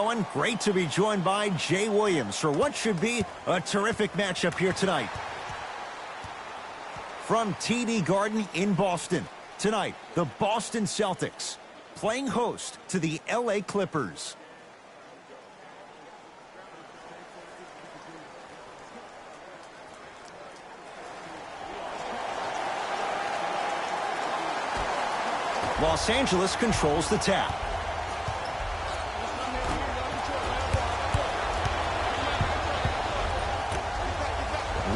going? Great to be joined by Jay Williams for what should be a terrific matchup here tonight. From TD Garden in Boston, tonight, the Boston Celtics playing host to the LA Clippers. Los Angeles controls the tap.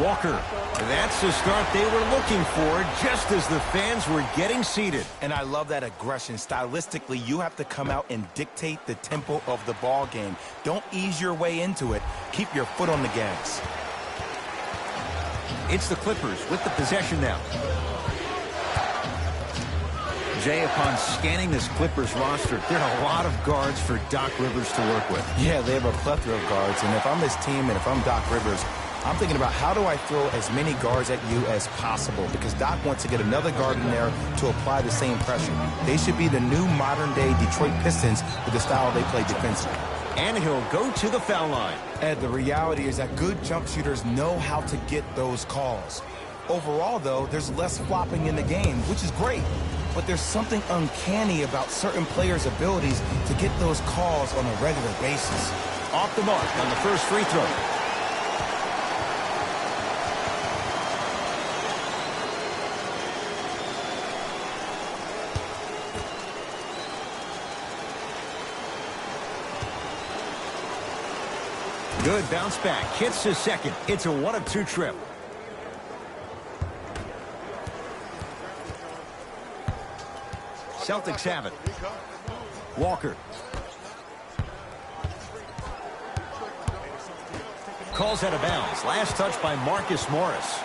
Walker. That's the start they were looking for just as the fans were getting seated. And I love that aggression. Stylistically, you have to come out and dictate the tempo of the ball game. Don't ease your way into it. Keep your foot on the gas. It's the Clippers with the possession now. Jay, upon scanning this Clippers roster, there are a lot of guards for Doc Rivers to work with. Yeah, they have a plethora of guards. And if I'm this team and if I'm Doc Rivers, I'm thinking about how do I throw as many guards at you as possible, because Doc wants to get another guard in there to apply the same pressure. They should be the new modern-day Detroit Pistons with the style they play defensively. And he'll go to the foul line. Ed, the reality is that good jump shooters know how to get those calls. Overall, though, there's less flopping in the game, which is great. But there's something uncanny about certain players' abilities to get those calls on a regular basis. Off the mark on the first free throw. Good bounce back. Hits his second. It's a 1-of-2 trip. Celtics have it. Walker. Calls out of bounds. Last touch by Marcus Morris.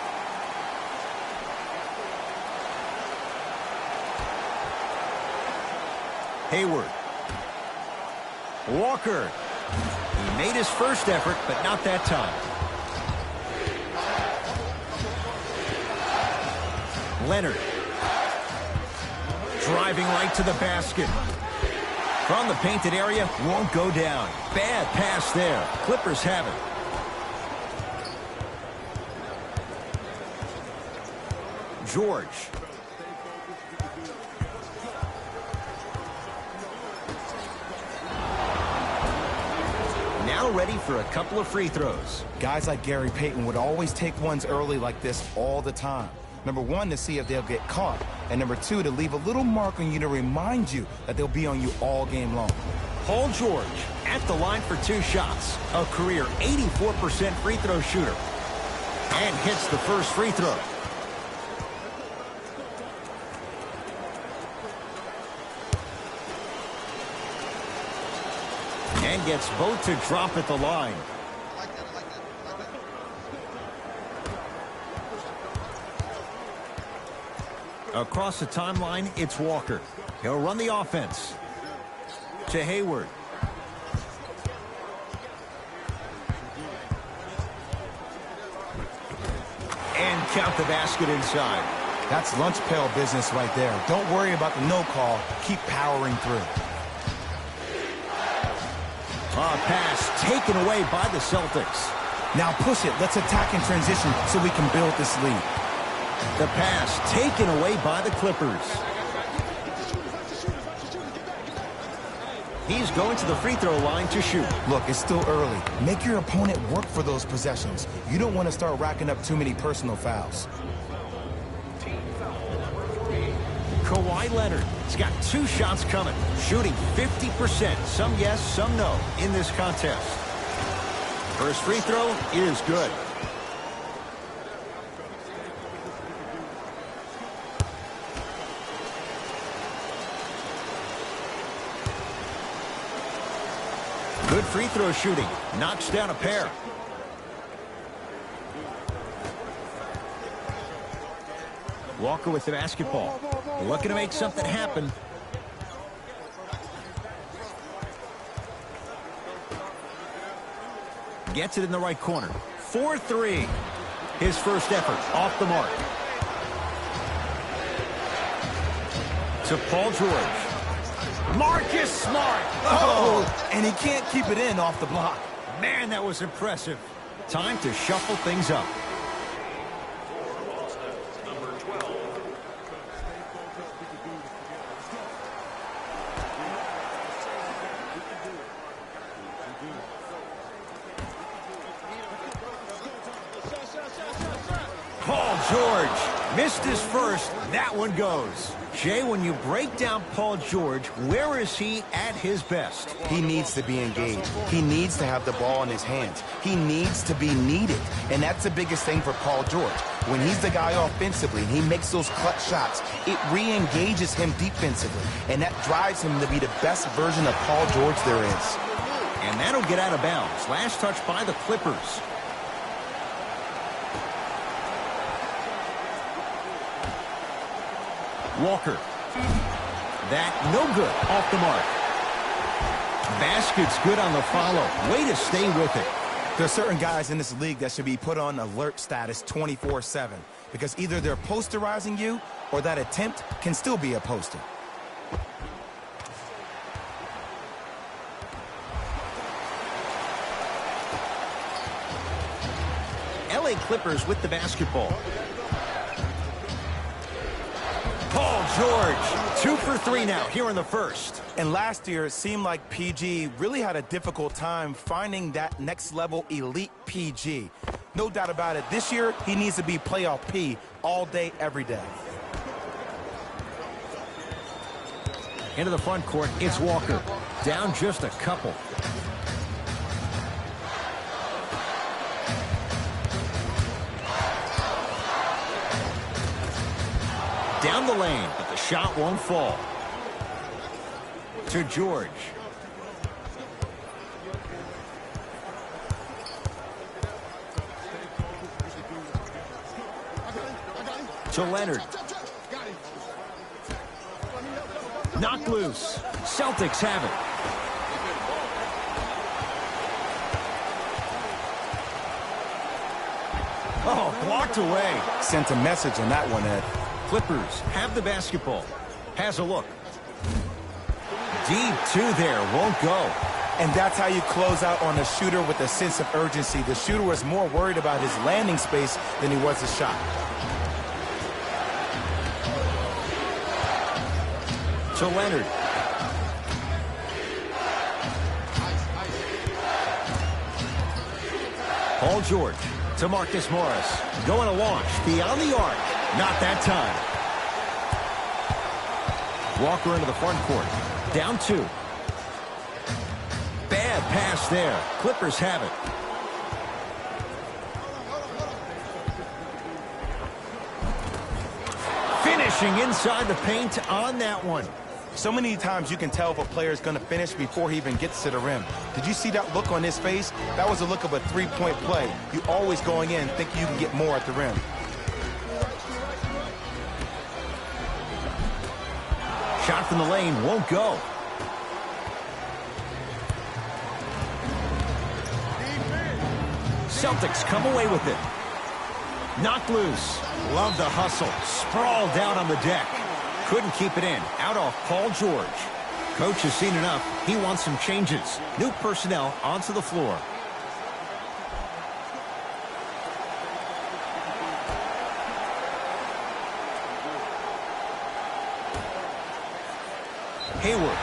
Hayward. Walker. He made his first effort, but not that time. Leonard. Driving right to the basket. From the painted area, won't go down. Bad pass there. Clippers have it. George. Now ready for a couple of free throws. Guys like Gary Payton would always take ones early like this all the time. Number one, to see if they'll get caught. And number two, to leave a little mark on you to remind you that they'll be on you all game long. Paul George at the line for 2 shots. A career 84% free throw shooter. And hits the first free throw. And gets both to drop at the line. Across the timeline, it's Walker. He'll run the offense. To Hayward. And count the basket inside. That's lunch pail business right there. Don't worry about the no call. Keep powering through. Pass taken away by the Celtics. Now push it. Let's attack in transition so we can build this lead. The pass taken away by the Clippers. He's going to the free throw line to shoot. Look, it's still early. Make your opponent work for those possessions. You don't want to start racking up too many personal fouls. Kawhi Leonard has got 2 shots coming, shooting 50%. Some yes, some no in this contest. First free throw is good. Good free throw shooting. Knocks down a pair. Walker with the basketball. Looking to make something happen. Gets it in the right corner. 4-3. His first effort off the mark. To Paul George. Marcus Smart. Oh, and he can't keep it in off the block. Man, that was impressive. Time to shuffle things up. Paul George missed his first. That one goes. Jay, when you break down Paul George, where is he at his best? He needs to be engaged. He needs to have the ball in his hands. He needs to be needed. And that's the biggest thing for Paul George. When he's the guy offensively and he makes those clutch shots, it re-engages him defensively. And that drives him to be the best version of Paul George there is. And that'll get out of bounds. Last touch by the Clippers. Walker. That no good. Off the mark. Basket's good on the follow. Way to stay with it. There are certain guys in this league that should be put on alert status 24/7 because either they're posterizing you or that attempt can still be a poster. LA Clippers with the basketball. Paul George, 2 for 3 now here in the first. And last year, it seemed like PG really had a difficult time finding that next level elite PG. No doubt about it. This year, he needs to be playoff P all day, every day. Into the front court, it's Walker. Down just a couple. Down the lane, but the shot won't fall. To George. To Leonard. Knocked loose. Celtics have it. Oh, blocked away. Sent a message on that one, Ed. Clippers have the basketball. Has a look. Deep two there. Won't go. And that's how you close out on a shooter with a sense of urgency. The shooter was more worried about his landing space than he was his shot. To Leonard. Paul George to Marcus Morris. Going to launch. Beyond the arc. Not that time. Walker into the front court. Down 2. Bad pass there. Clippers have it. Finishing inside the paint on that one. So many times you can tell if a player is going to finish before he even gets to the rim. Did you see that look on his face? That was a look of a three-point play. You always going in think you can get more at the rim. Shot from the lane won't go. Celtics come away with it. Knocked loose. Love the hustle. Sprawled down on the deck. Couldn't keep it in. Out off Paul George. Coach has seen enough. He wants some changes. New personnel onto the floor. Hayward.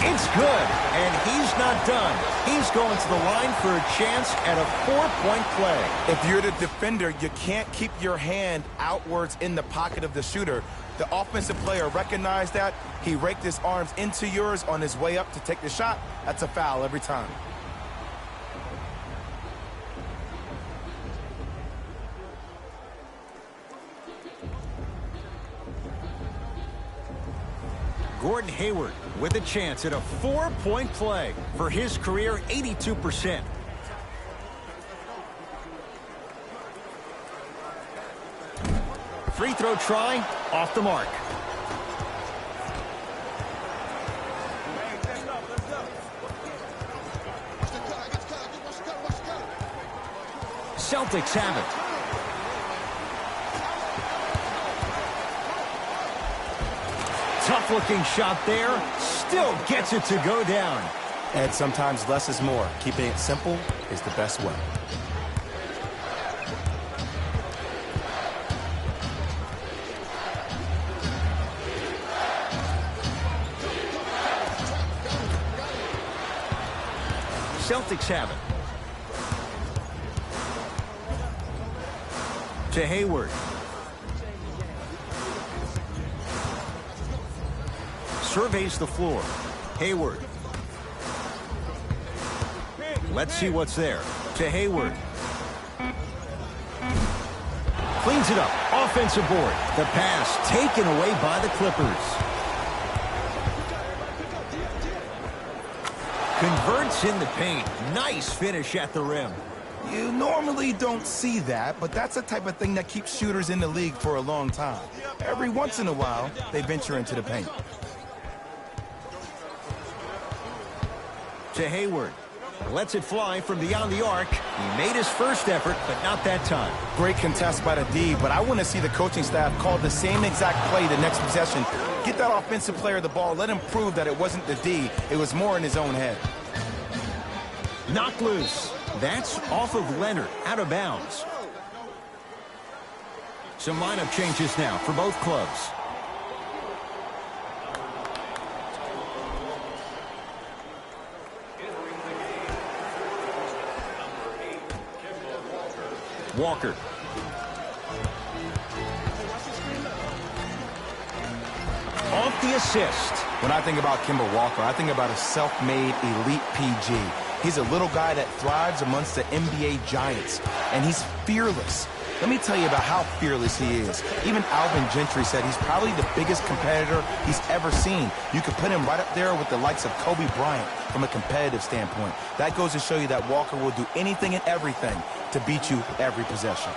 It's good, and he's not done. He's going to the line for a chance at a 4-point play. If you're the defender, you can't keep your hand outwards in the pocket of the shooter. The offensive player recognized that. He raked his arms into yours on his way up to take the shot. That's a foul every time. Gordon Hayward with a chance at a 4-point play for his career, 82%. Free throw try, off the mark. Celtics have it. Tough Tough-looking shot there. Still gets it to go down. And sometimes less is more. Keeping it simple is the best way. Celtics have it. To Hayward. Surveys the floor. Hayward. Let's see what's there. To Hayward. Cleans it up. Offensive board. The pass taken away by the Clippers. Converts in the paint. Nice finish at the rim. You normally don't see that, but that's the type of thing that keeps shooters in the league for a long time. Every once in a while, they venture into the paint. To Hayward. Lets it fly from beyond the arc. He made his first effort, but not that time. Great contest by the D, but I want to see the coaching staff call the same exact play the next possession. Get that offensive player the ball. Let him prove that it wasn't the D. It was more in his own head. Knocked loose. That's off of Leonard, out of bounds. Some lineup changes now for both clubs. Walker. Off the assist. When I think about Kemba Walker, I think about a self-made elite PG. He's a little guy that thrives amongst the NBA giants, and he's fearless. Let me tell you about how fearless he is. Even Alvin Gentry said he's probably the biggest competitor he's ever seen. You could put him right up there with the likes of Kobe Bryant from a competitive standpoint. That goes to show you that Walker will do anything and everything to beat you every possession.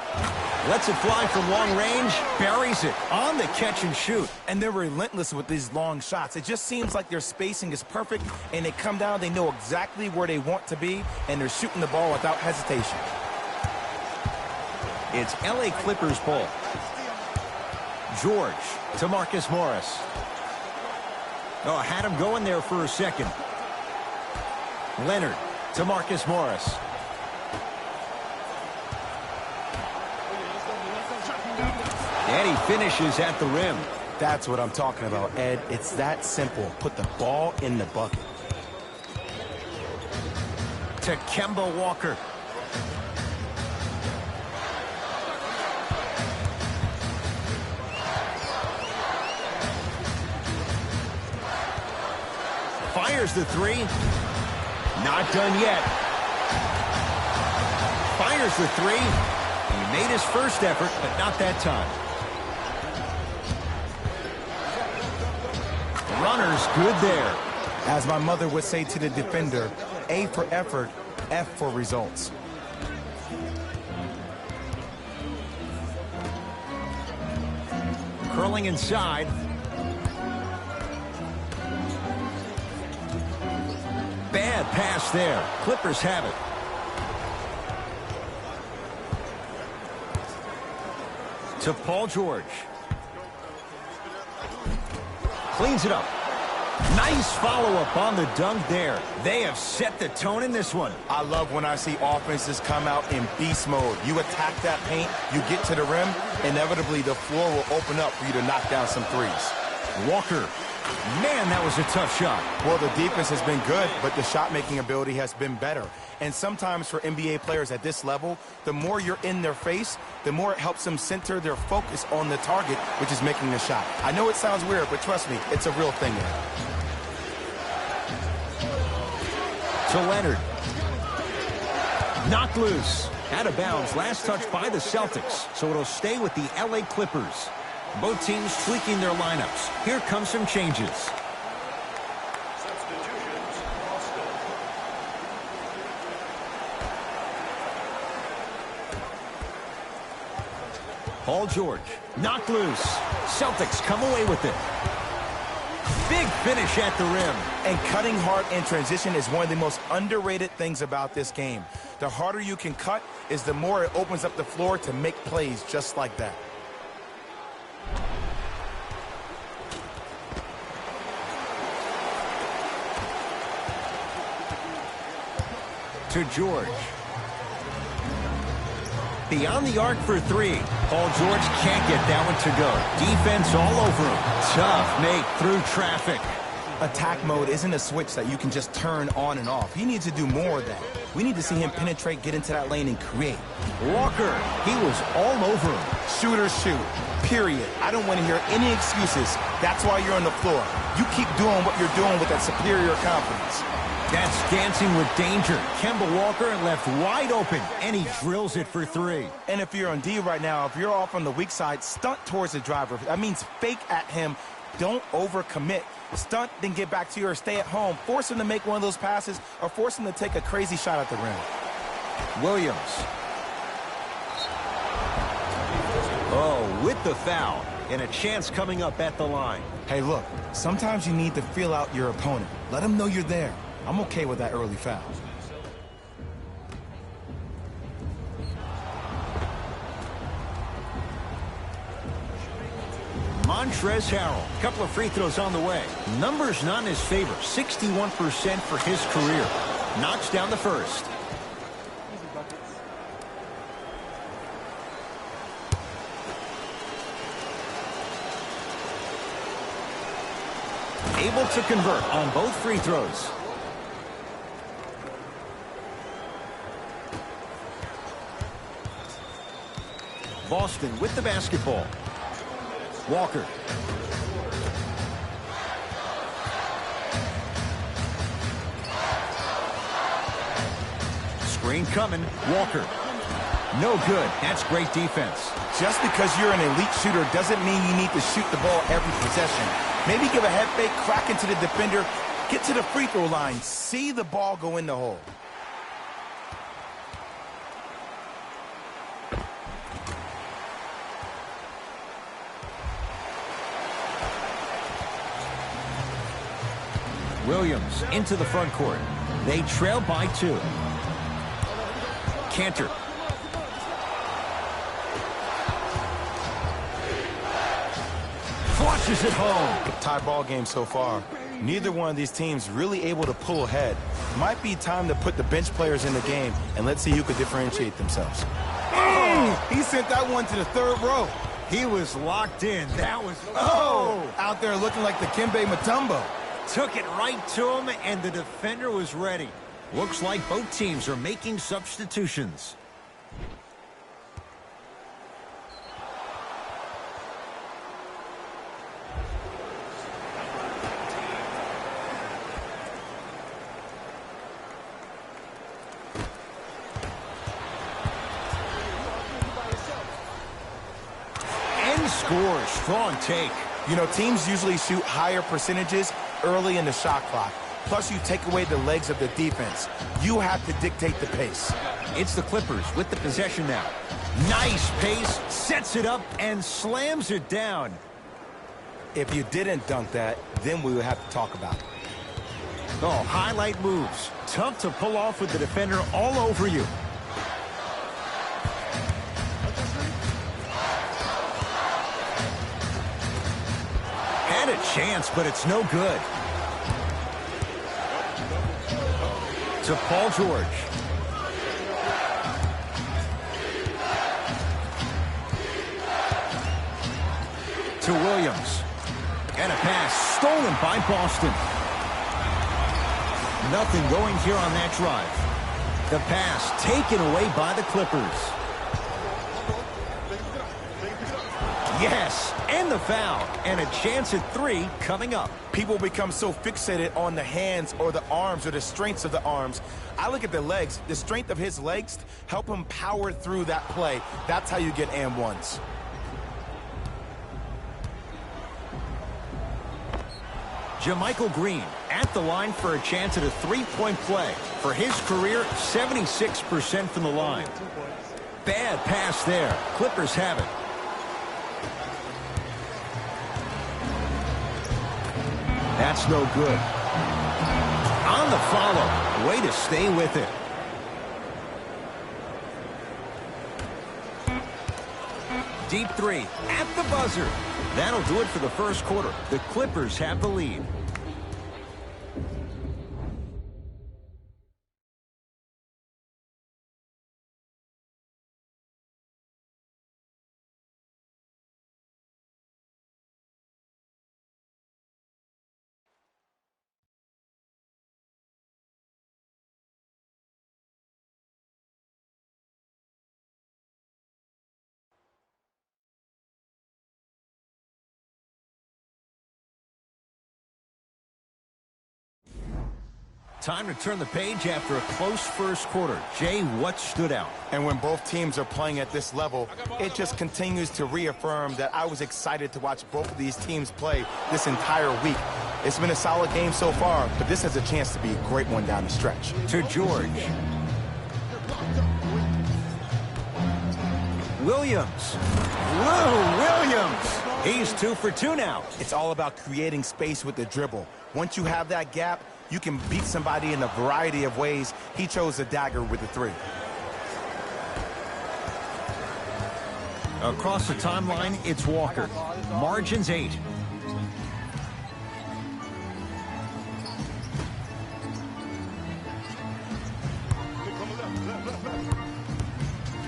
Lets it fly from long range, buries it on the catch and shoot. And they're relentless with these long shots. It just seems like their spacing is perfect, and they come down, they know exactly where they want to be, and they're shooting the ball without hesitation. It's LA Clippers ball. George to Marcus Morris. Oh, had him going there for a second. Leonard to Marcus Morris. And he finishes at the rim. That's what I'm talking about, Ed. It's that simple. Put the ball in the bucket. To Kemba Walker. Fires the three. Not done yet. Fires the three. He made his first effort, but not that time. Runner's good there. As my mother would say to the defender, A for effort, F for results. Curling inside. Bad pass there. Clippers have it. To Paul George. Cleans it up. Nice follow-up on the dunk there. They have set the tone in this one. I love when I see offenses come out in beast mode. You attack that paint, you get to the rim, inevitably the floor will open up for you to knock down some threes. Walker. Man, that was a tough shot. Well, the defense has been good, but the shot-making ability has been better. And sometimes for NBA players at this level, the more you're in their face, the more it helps them center their focus on the target, which is making the shot. I know it sounds weird, but trust me, it's a real thing there. To Leonard. Knocked loose. Out of bounds. Last touch by the Celtics. So it'll stay with the LA Clippers. Both teams tweaking their lineups. Here come some changes. Paul George. Knocked loose. Celtics come away with it. Big finish at the rim. And cutting hard in transition is one of the most underrated things about this game. The harder you can cut is the more it opens up the floor to make plays just like that. to George. Beyond the arc for three. Paul George can't get that one to go. Defense all over him. Tough make through traffic. Attack mode isn't a switch that you can just turn on and off. He needs to do more of that. We need to see him penetrate, get into that lane, and create. Walker, he was all over him. Shoot or shoot, period. I don't want to hear any excuses. That's why you're on the floor. You keep doing what you're doing with that superior confidence. That's dancing with danger. Kemba Walker left wide open, and he drills it for three. And if you're on D right now, if you're off on the weak side, stunt towards the driver. That means fake at him. Don't overcommit. Stunt, then get back to your stay at home. Force him to make one of those passes or force him to take a crazy shot at the rim. Williams. Oh, with the foul. And a chance coming up at the line. Hey, look, sometimes you need to feel out your opponent. Let him know you're there. I'm okay with that early foul. Montrezl Harrell, a couple of free throws on the way. Numbers not in his favor, 61% for his career. Knocks down the first. Able to convert on both free throws. Boston with the basketball. Walker. Screen coming. Walker. No good. That's great defense. Just because you're an elite shooter doesn't mean you need to shoot the ball every possession. Maybe give a head fake, crack into the defender, get to the free throw line, see the ball go in the hole. Williams into the front court. They trail by 2. Cantor. Flushes it home. Tie ball game so far. Neither one of these teams really able to pull ahead. Might be time to put the bench players in the game, and let's see who could differentiate themselves. He sent that one to the third row. He was locked in. That was... Out there looking like the Kimbe Mutombo. Took it right to him, and the defender was ready. Looks like both teams are making substitutions. And scores. Strong take. You know, teams usually shoot higher percentages early in the shot clock. Plus, you take away the legs of the defense. You have to dictate the pace. It's the Clippers with the possession now. Nice pace, sets it up, and slams it down. If you didn't dunk that, then we would have to talk about it. Oh, highlight moves. Tough to pull off with the defender all over you. Had a chance, but it's no good. To Paul George. To Williams. And a pass stolen by Boston. Nothing going here on that drive. The pass taken away by the Clippers. Yes, and the foul. And a chance at 3 coming up. People become so fixated on the hands or the arms or the strengths of the arms. I look at the legs. The strength of his legs help him power through that play. That's how you get and ones. JaMychal Green at the line for a chance at a 3-point play. For his career, 76% from the line. Bad pass there. Clippers have it. That's no good. On the follow. Way to stay with it. Deep 3 at the buzzer. That'll do it for the first quarter. The Clippers have the lead. Time to turn the page after a close first quarter. Jay, what stood out? And when both teams are playing at this level, it just continues to reaffirm that I was excited to watch both of these teams play this entire week. It's been a solid game so far, but this has a chance to be a great one down the stretch. To George. Williams. Lou Williams. He's 2 for 2 now. It's all about creating space with the dribble. Once you have that gap, you can beat somebody in a variety of ways. He chose a dagger with the 3. Across the timeline, it's Walker. Margins 8.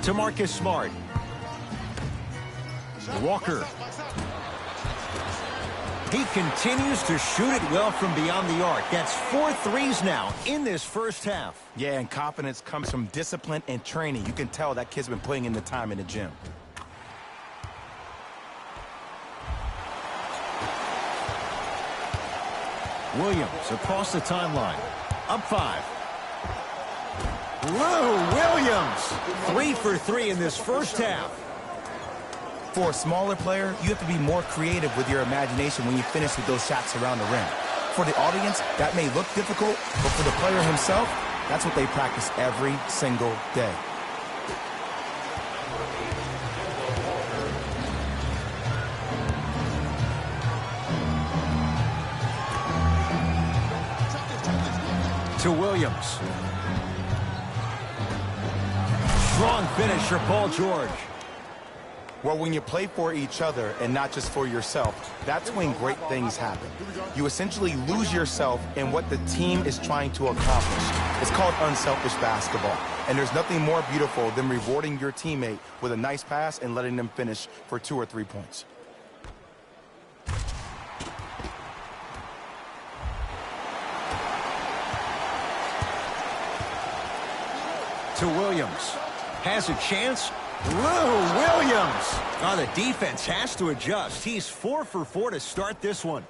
To Marcus Smart. Walker. He continues to shoot it well from beyond the arc. That's 4 threes now in this first half. Yeah, and confidence comes from discipline and training. You can tell that kid's been putting in the time in the gym. Williams across the timeline. Up 5. Lou Williams. 3 for 3 in this first half. For a smaller player, you have to be more creative with your imagination when you finish with those shots around the rim. For the audience, that may look difficult, but for the player himself, that's what they practice every single day. To Williams. Strong finish for Paul George. Well, when you play for each other and not just for yourself, that's when great things happen. You essentially lose yourself in what the team is trying to accomplish. It's called unselfish basketball. And there's nothing more beautiful than rewarding your teammate with a nice pass and letting them finish for 2 or 3 points. To Williams. Has a chance. Lou Williams. Oh, the defense has to adjust. He's 4 for 4 to start this one.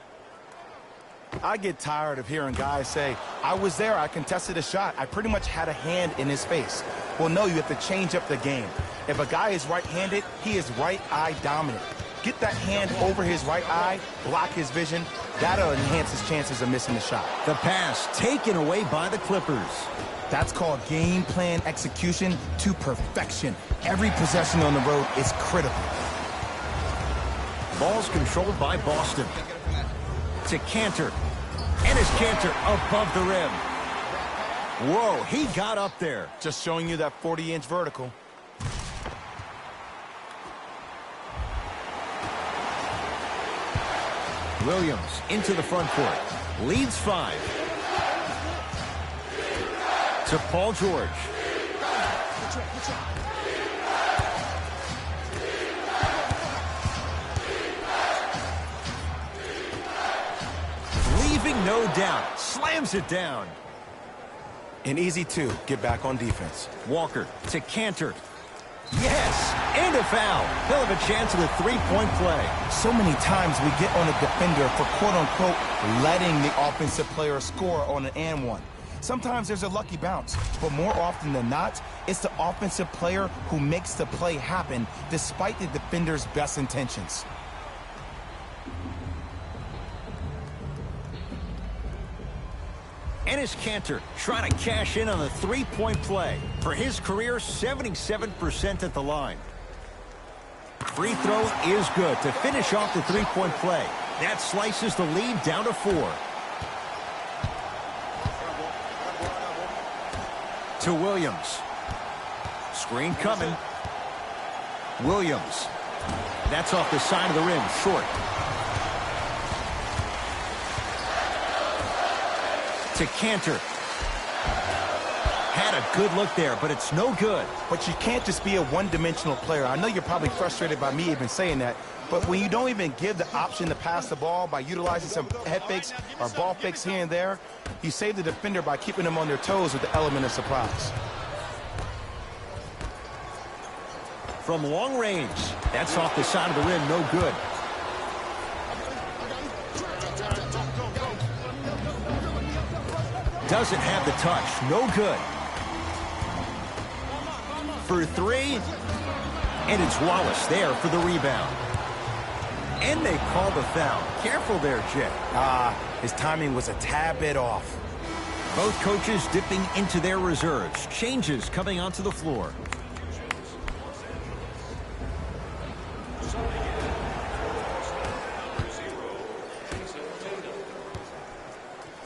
I get tired of hearing guys say, I was there, I contested a shot, I pretty much had a hand in his face. Well, no, you have to change up the game. If a guy is right-handed, he is right eye dominant. Get that hand over his right eye, block his vision. That'll enhance his chances of missing the shot. The pass taken away by the Clippers. That's called game plan execution to perfection. Every possession on the road is critical. Ball's controlled by Boston. To Cantor. And it's Cantor above the rim. Whoa, he got up there. Just showing you that 40-inch vertical. Williams into the front court. Leads 5. To Paul George. Leaving no doubt. Slams it down. An easy 2. Get back on defense. Walker to Cantor. Yes, and a foul. He'll have a chance at a 3-point play. So many times we get on a defender for quote-unquote letting the offensive player score on an and one. Sometimes there's a lucky bounce, but more often than not, it's the offensive player who makes the play happen despite the defender's best intentions. And his Cantor trying to cash in on the 3-point play. For his career, 77% at the line. Free throw is good to finish off the 3-point play. That slices the lead down to 4. To Williams. Screen coming. Williams. That's off the side of the rim, short. To Cantor. Had a good look there, but it's no good. But you can't just be a one-dimensional player. I know you're probably frustrated by me even saying that, but when you don't even give the option to pass the ball by utilizing some head fakes or ball fakes here and there, you save the defender by keeping them on their toes with the element of surprise. From long range, that's off the side of the rim, no good. Doesn't have the touch. No good. For three. And it's Wallace there for the rebound. And they call the foul. Careful there, Jay. His timing was a tad bit off. Both coaches dipping into their reserves. Changes coming onto the floor.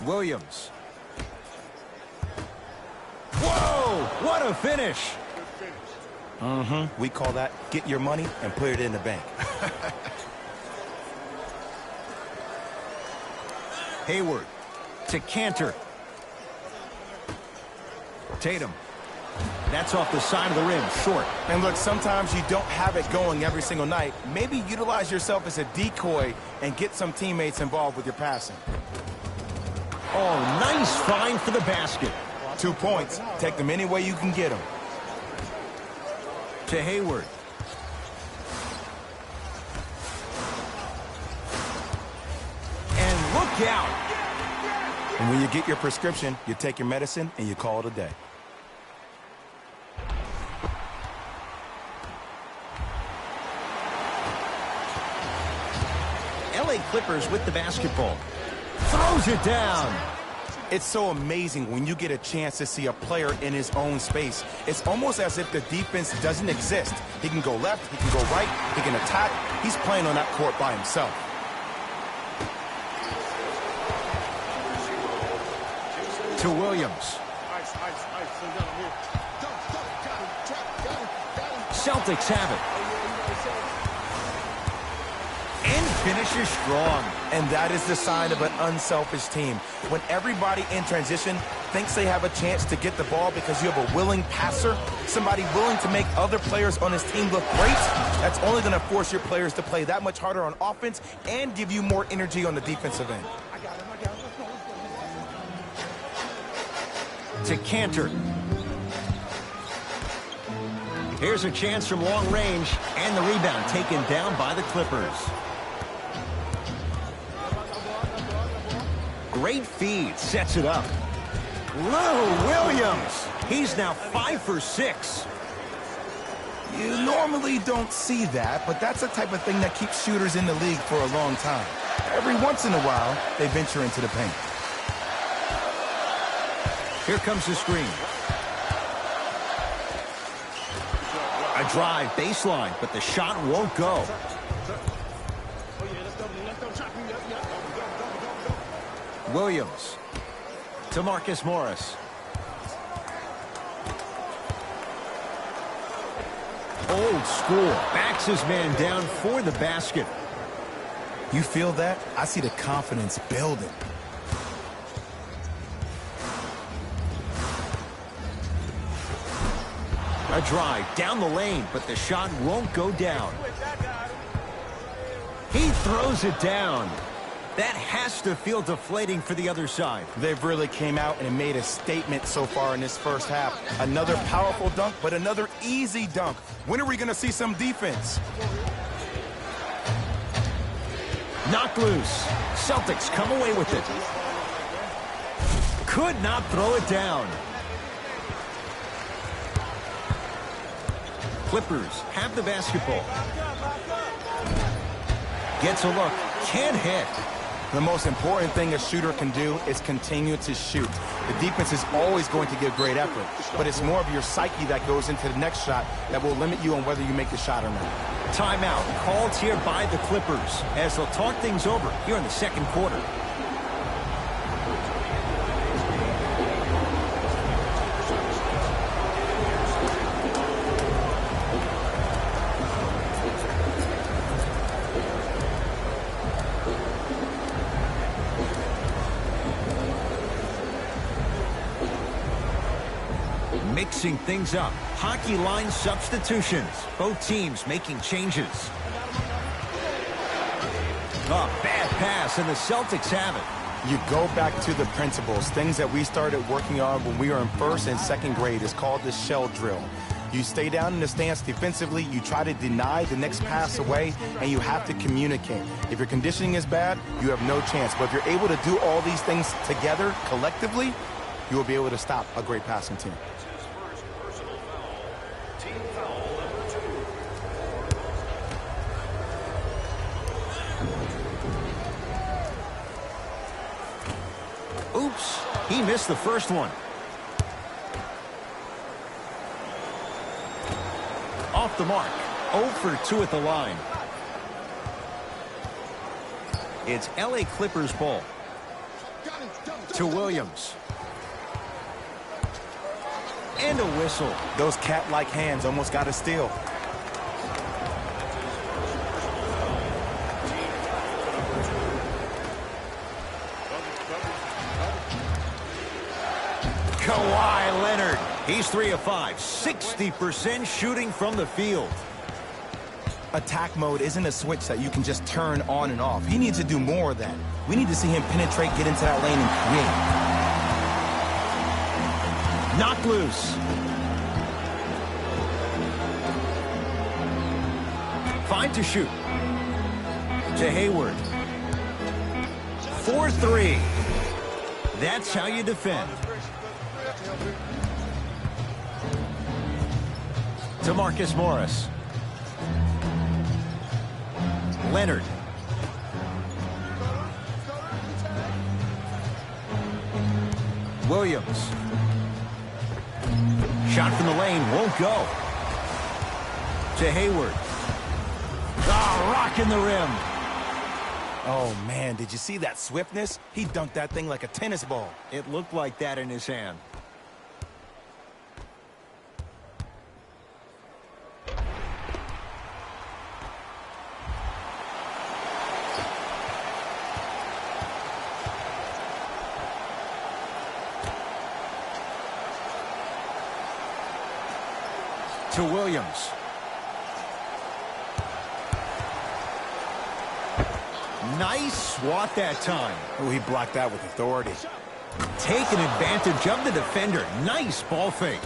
Williams. Whoa! What a finish! We call that get your money and put it in the bank. Hayward to Cantor. Tatum. That's off the side of the rim, short. And look, sometimes you don't have it going every single night. Maybe utilize yourself as a decoy and get some teammates involved with your passing. Oh, nice find for the basket. 2 points. Take them any way you can get them. To Hayward. And look out. And when you get your prescription, you take your medicine and you call it a day. LA Clippers with the basketball. Throws it down. It's so amazing when you get a chance to see a player in his own space. It's almost as if the defense doesn't exist. He can go left, he can go right, he can attack. He's playing on that court by himself. To Williams. Celtics have it. And finishes strong. And that is the sign of an unselfish team. When everybody in transition thinks they have a chance to get the ball because you have a willing passer, somebody willing to make other players on his team look great, that's only going to force your players to play that much harder on offense and give you more energy on the defensive end. To Cantor. Here's a chance from long range, and the rebound taken down by the Clippers. Great feed, sets it up. Lou Williams. He's now 5 for 6. You normally don't see that, but that's the type of thing that keeps shooters in the league for a long time. Every once in a while, they venture into the paint. Here comes the screen. A drive baseline, but the shot won't go. Williams to Marcus Morris. Old school. Backs his man down for the basket. You feel that? I see the confidence building. A drive down the lane, but the shot won't go down. He throws it down. That has to feel deflating for the other side. They've really came out and made a statement so far in this first half. Another powerful dunk, but another easy dunk. When are we going to see some defense? Knocked loose. Celtics come away with it. Could not throw it down. Clippers have the basketball. Gets a look. Can't hit. The most important thing a shooter can do is continue to shoot. The defense is always going to give great effort, but it's more of your psyche that goes into the next shot that will limit you on whether you make the shot or not. Timeout called here by the Clippers as they'll talk things over here in the second quarter. Mixing things up. Hockey line substitutions. Both teams making changes. Bad pass, and the Celtics have it. You go back to the principles, things that we started working on when we were in first and second grade. It's called the shell drill. You stay down in the stance defensively, you try to deny the next pass away, and you have to communicate. If your conditioning is bad, you have no chance. But if you're able to do all these things together, collectively, you will be able to stop a great passing team. Oops, he missed the first one. Off the mark, 0 for 2 at the line. It's LA Clippers ball. To Williams. And a whistle. Those cat-like hands almost got a steal. Kawhi Leonard. He's 3 of 5. 60% shooting from the field. Attack mode isn't a switch that you can just turn on and off. He needs to do more of that. We need to see him penetrate, get into that lane, and create. Knocked loose. Fine to shoot. To Hayward. 4-3. That's how you defend. To Marcus Morris. Leonard. Williams. Shot from the lane won't go. To Hayward. Ah, rocking the rim. Oh, man, did you see that swiftness? He dunked that thing like a tennis ball. It looked like that in his hand. To Williams. Nice swat that time. Oh, he blocked that with authority. Taking advantage of the defender. Nice ball fake.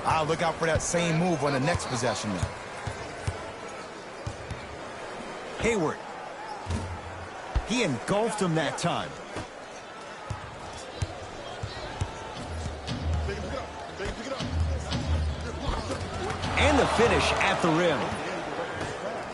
I'll look out for that same move on the next possession now. Hayward. He engulfed him that time. And the finish at the rim.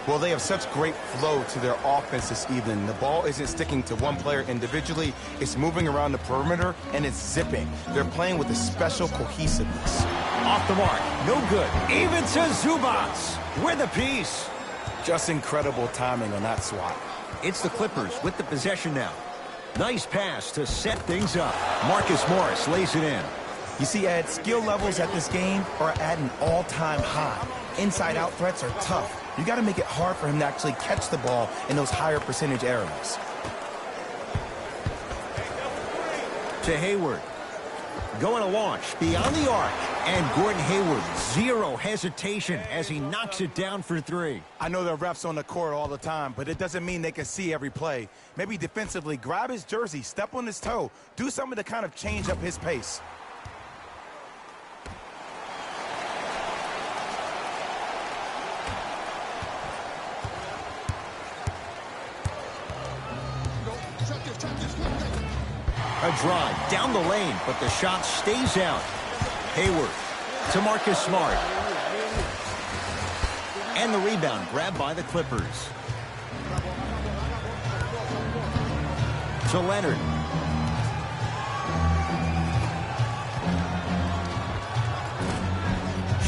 Well, they have such great flow to their offense this evening. The ball isn't sticking to one player individually. It's moving around the perimeter, and it's zipping. They're playing with a special cohesiveness. Off the mark. No good. Even to Zubats with a piece. Just incredible timing on that swat. It's the Clippers with the possession now. Nice pass to set things up. Marcus Morris lays it in. You see, Ed, skill levels at this game are at an all-time high. Inside-out threats are tough. You got to make it hard for him to actually catch the ball in those higher percentage areas. To Hayward. Going to launch beyond the arc. And Gordon Hayward, zero hesitation as he knocks it down for 3. I know there are refs on the court all the time, but it doesn't mean they can see every play. Maybe defensively, grab his jersey, step on his toe, do something to kind of change up his pace. A drive down the lane, but the shot stays out. Hayward to Marcus Smart. And the rebound grabbed by the Clippers. To Leonard.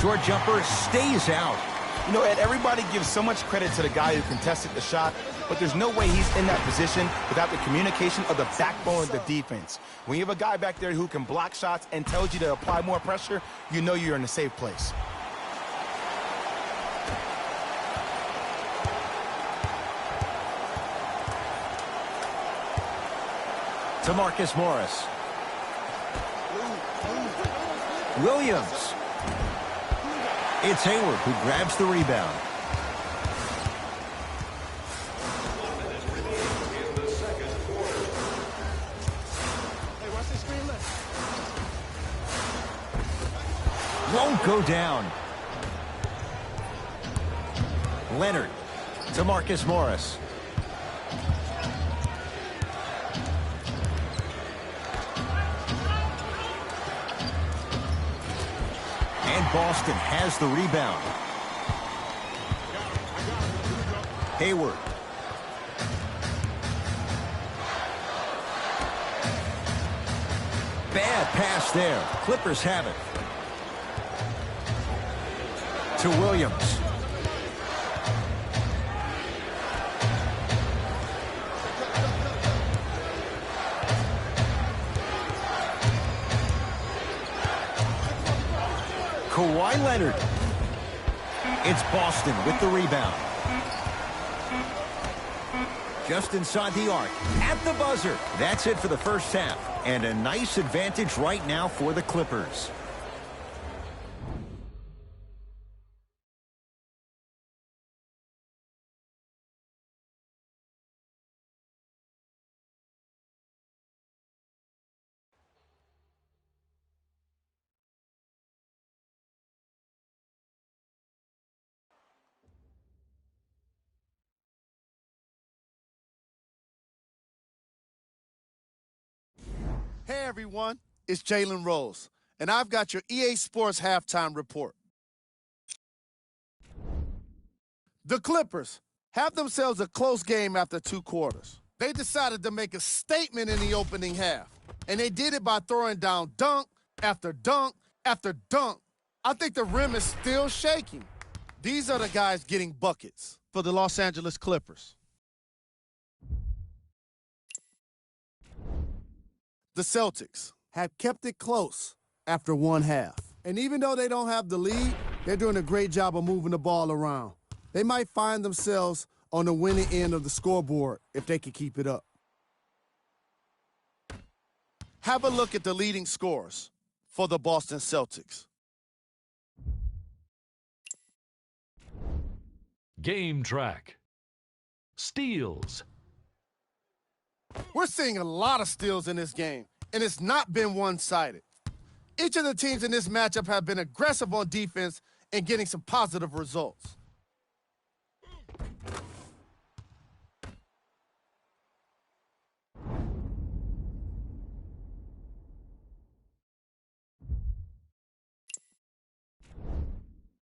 Short jumper stays out. You know, Ed, everybody gives so much credit to the guy who contested the shot, but there's no way he's in that position without the communication of the backbone of the defense. When you have a guy back there who can block shots and tells you to apply more pressure, you know you're in a safe place. To Marcus Morris. Williams. It's Hayward who grabs the rebound. Won't go down. Leonard to Marcus Morris. And Boston has the rebound. Hayward. Bad pass there. Clippers have it. To Williams. Kawhi Leonard. It's Boston with the rebound. Just inside the arc. At the buzzer. That's it for the first half. And a nice advantage right now for the Clippers. Hey everyone, it's Jalen Rose, and I've got your EA Sports halftime report. The Clippers have themselves a close game after 2 quarters. They decided to make a statement in the opening half, and they did it by throwing down dunk after dunk after dunk. I think the rim is still shaking. These are the guys getting buckets for the Los Angeles Clippers. The Celtics have kept it close after 1 half. And even though they don't have the lead, they're doing a great job of moving the ball around. They might find themselves on the winning end of the scoreboard if they can keep it up. Have a look at the leading scorers for the Boston Celtics. Game track. Steals. We're seeing a lot of steals in this game, and it's not been one-sided. Each of the teams in this matchup have been aggressive on defense and getting some positive results.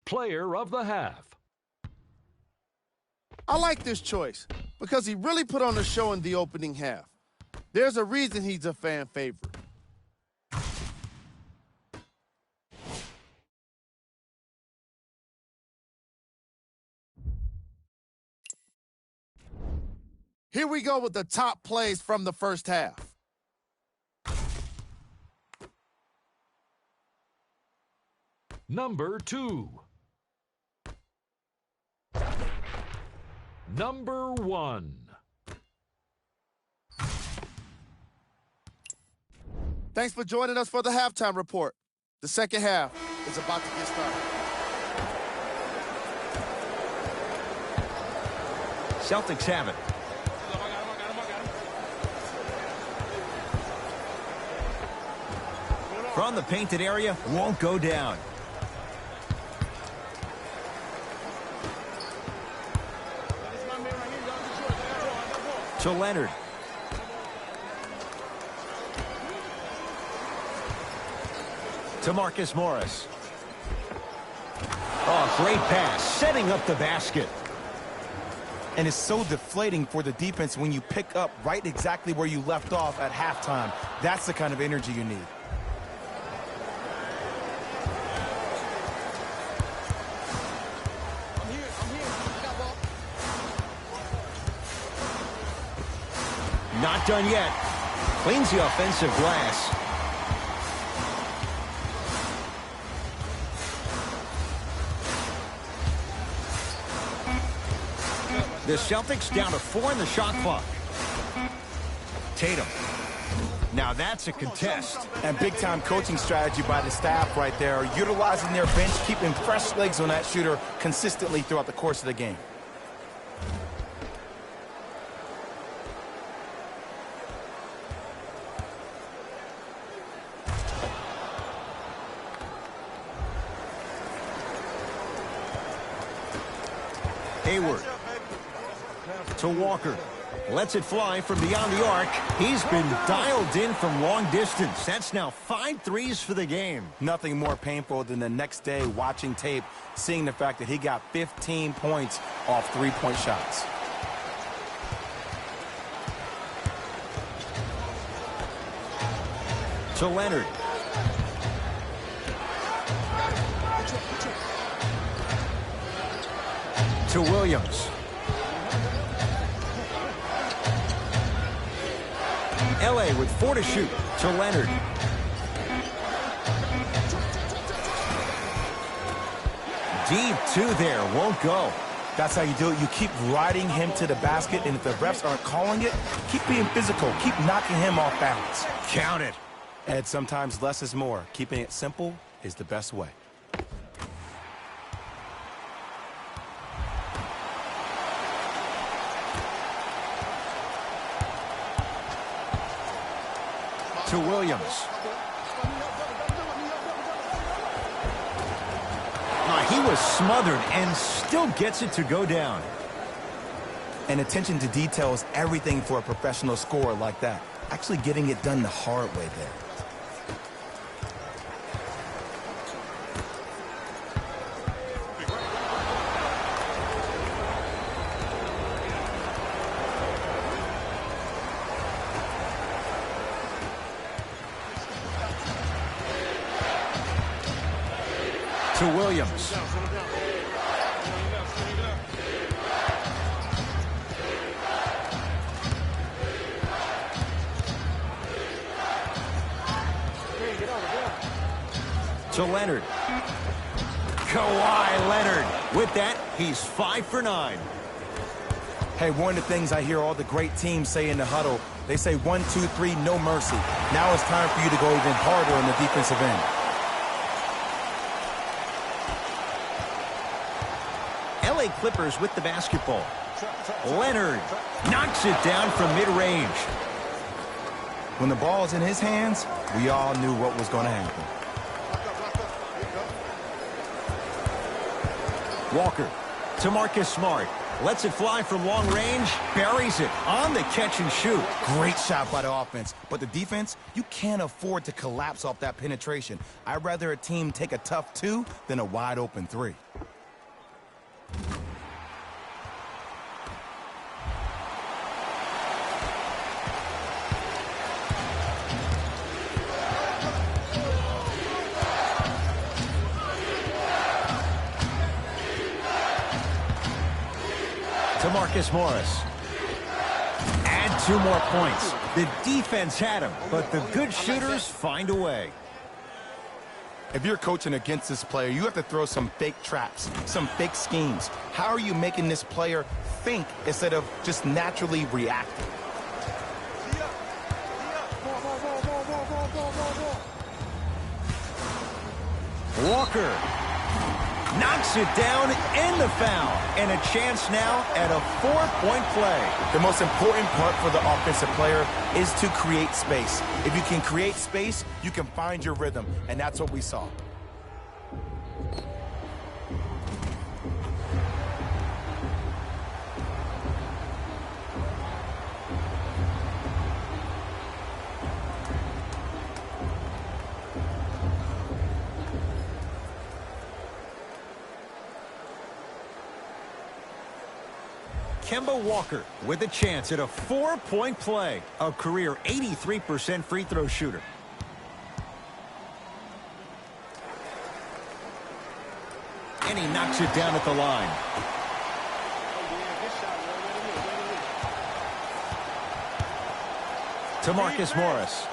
Player of the half. I like this choice because he really put on a show in the opening half. There's a reason he's a fan favorite. Here we go with the top plays from the first half. Number 2. Number 1. Thanks for joining us for the halftime report. The second half is about to get started. Celtics have it. From the painted area, won't go down. To Leonard. To Marcus Morris. Oh, great pass, setting up the basket. And it's so deflating for the defense when you pick up right exactly where you left off at halftime. That's the kind of energy you need. Not done yet. Cleans the offensive glass. The Celtics down to 4 in the shot clock. Tatum. Now that's a contest. And big-time coaching strategy by the staff right there, utilizing their bench, keeping fresh legs on that shooter consistently throughout the course of the game. Hayward. To Walker. Lets it fly from beyond the arc. He's been dialed in from long distance. That's now 5 threes for the game. Nothing more painful than the next day watching tape, seeing the fact that he got 15 points off three-point shots. To Leonard. To Williams. LA with 4 to shoot. To Leonard. Deep 2 there. Won't go. That's how you do it. You keep riding him to the basket, and if the refs aren't calling it, keep being physical. Keep knocking him off balance. Count it. Ed, sometimes less is more. Keeping it simple is the best way. To Williams. He was smothered and still gets it to go down. And attention to detail is everything for a professional scorer like that. Actually getting it done the hard way there. To Williams. To Leonard. Kawhi Leonard. With that, he's 5 for 9. Hey, one of the things I hear all the great teams say in the huddle, they say 1, 2, 3, no mercy. Now it's time for you to go even harder on the defensive end. LA Clippers with the basketball. Leonard knocks it down from mid-range. When the ball is in his hands, we all knew what was going to happen. Walker to Marcus Smart. Lets it fly from long range. Buries it on the catch and shoot. Great shot by the offense. But the defense, you can't afford to collapse off that penetration. I'd rather a team take a tough 2 than a wide open 3. To Marcus Morris. Add 2 more points. The defense had him, but the good shooters find a way. If you're coaching against this player, you have to throw some fake traps, some fake schemes. How are you making this player think instead of just naturally reacting? Walker knocks it down in the foul. And a chance now at a 4-point play. The most important part for the offensive player is to create space. If you can create space, you can find your rhythm, and that's what we saw. Kemba Walker with a chance at a 4-point play. A career 83% free throw shooter. And he knocks it down at the line. To Marcus Morris.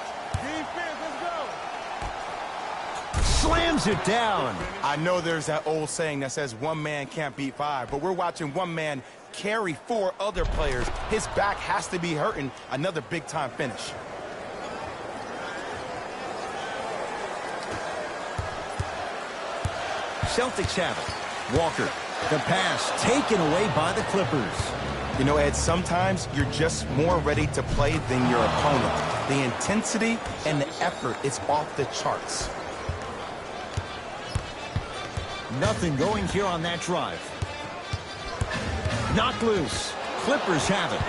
Slams it down. I know there's that old saying that says one man can't beat 5, but we're watching one man carry 4 other players. His back has to be hurting. Another big-time finish. Celtics have it. Walker, the pass taken away by the Clippers. You know, Ed, sometimes you're just more ready to play than your opponent. The intensity and the effort is off the charts. Nothing going here on that drive. Knocked loose. Clippers have it.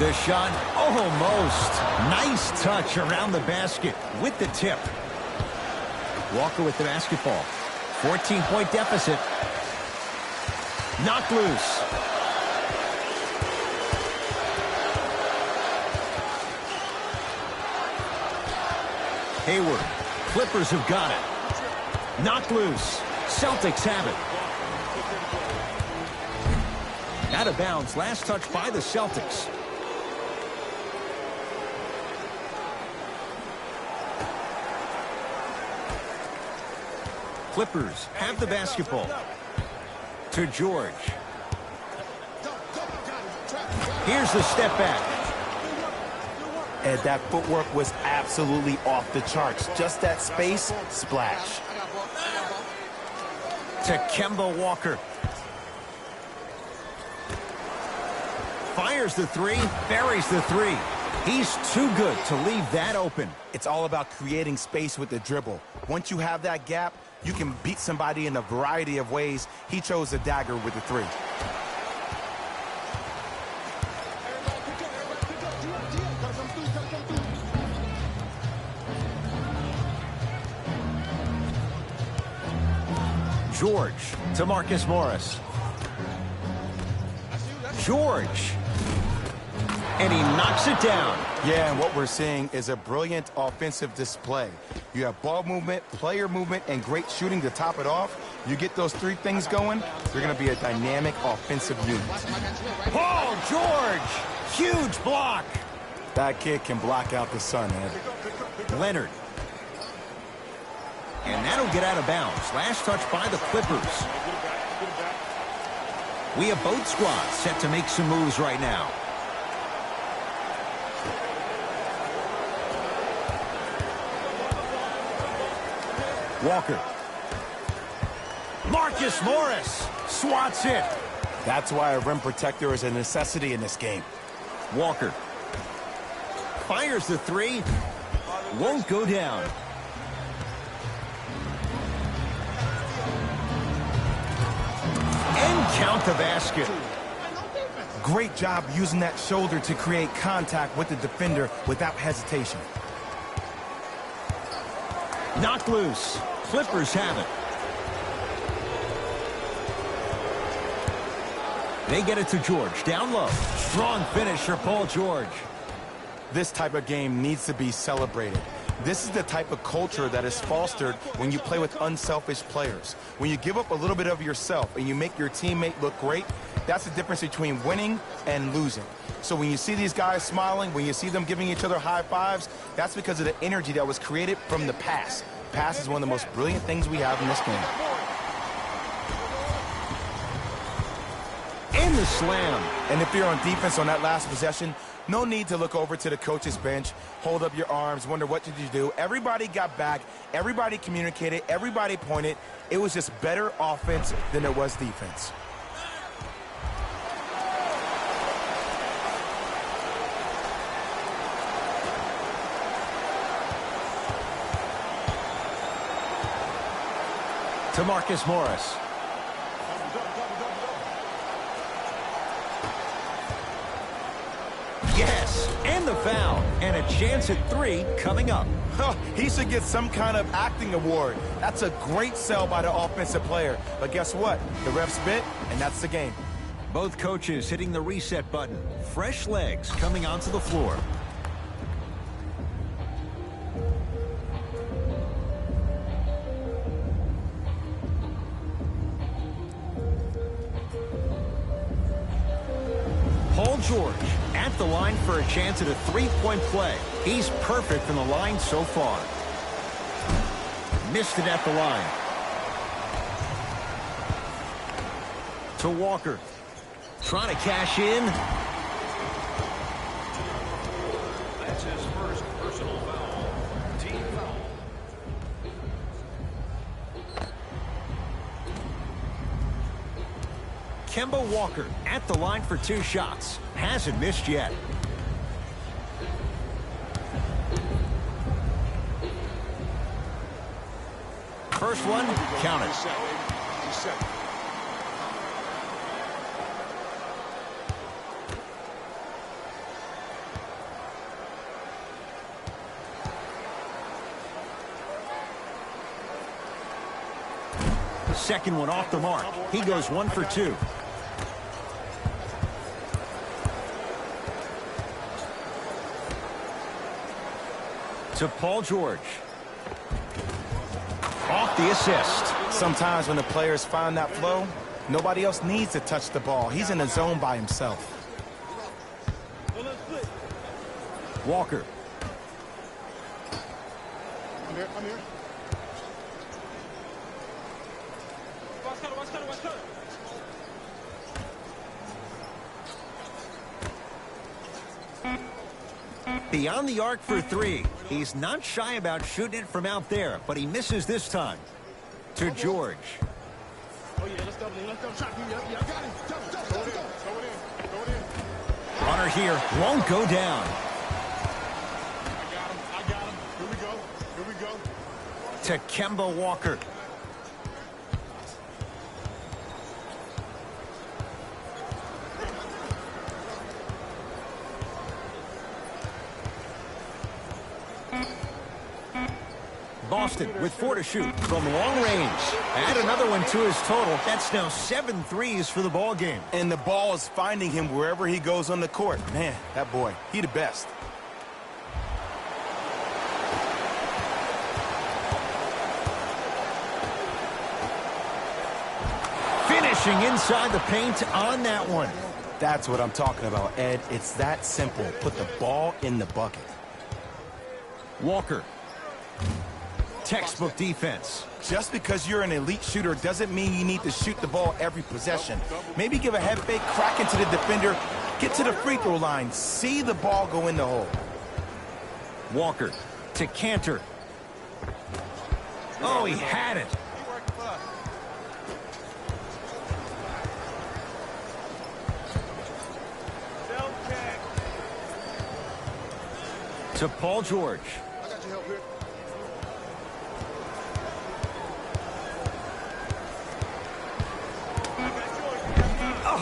The shot, almost. Nice touch around the basket with the tip. Walker with the basketball. 14-point deficit. Knocked loose. Hayward. Clippers have got it. Knocked loose. Celtics have it. Out of bounds. Last touch by the Celtics. Clippers have the basketball. To George. Here's the step back. And that footwork was absolutely off the charts. Just that space, splash. To Kemba Walker. Fires the three, buries the three. He's too good to leave that open. It's all about creating space with the dribble. Once you have that gap, you can beat somebody in a variety of ways. He chose the dagger with the three. George to Marcus Morris. George. And he knocks it down. Yeah, and what we're seeing is a brilliant offensive display. You have ball movement, player movement, and great shooting to top it off. You get those three things going, you're going to be a dynamic offensive unit. Paul George. Huge block. That kid can block out the sun, Ed. Leonard. And that'll get out of bounds. Last touch by the Clippers. We have both squads set to make some moves right now. Walker. Marcus Morris swats it. That's why a rim protector is a necessity in this game. Walker. Fires the three. Won't go down. And count the basket. Great job using that shoulder to create contact with the defender without hesitation. Knocked loose. Clippers have it. They get it to George. Down low. Strong finish for Paul George. This type of game needs to be celebrated. This is the type of culture that is fostered when you play with unselfish players. When you give up a little bit of yourself and you make your teammate look great, that's the difference between winning and losing. So when you see these guys smiling, when you see them giving each other high fives, that's because of the energy that was created from the pass. Pass is one of the most brilliant things we have in this game. And the slam. And if you're on defense on that last possession, no need to look over to the coach's bench, hold up your arms, wonder what did you do. Everybody got back, everybody communicated, everybody pointed. It was just better offense than it was defense. To Marcus Morris. Yes, and the foul. And a chance at three coming up. He should get some kind of acting award. That's a great sell by the offensive player. But guess what? The ref spit, and that's the game. Both coaches hitting the reset button. Fresh legs coming onto the floor. Paul George at the line for a chance at a three-point play. He's perfect from the line so far. Missed it at the line. To Walker. Trying to cash in. That's his first personal foul. Team foul. Kemba Walker at the line for two shots. Hasn't missed yet. First one, count it. Second one off the mark. He goes 1 for 2. To Paul George. Off the assist. Sometimes when the players find that flow, nobody else needs to touch the ball. He's in the zone by himself. Walker. I'm here. Beyond the arc for 3. He's not shy about shooting it from out there, but he misses this time. To George. Oh, yeah, let's double. Yeah, I got him. Go it in. Runner here won't go down. I got him. Here we go. To Kemba Walker. Boston with 4 to shoot from long range. Add another one to his total. That's now 7 threes for the ball game. And the ball is finding him wherever he goes on the court. Man, that boy, he the best. Finishing inside the paint on that one. That's what I'm talking about, Ed. It's that simple. Put the ball in the bucket. Walker. Textbook defense. Just because you're an elite shooter doesn't mean you need to shoot the ball every possession. Maybe give a head fake, crack into the defender, get to the free throw line, see the ball go in the hole. Walker to Cantor. Oh, he had it. To Paul George. I got your help here.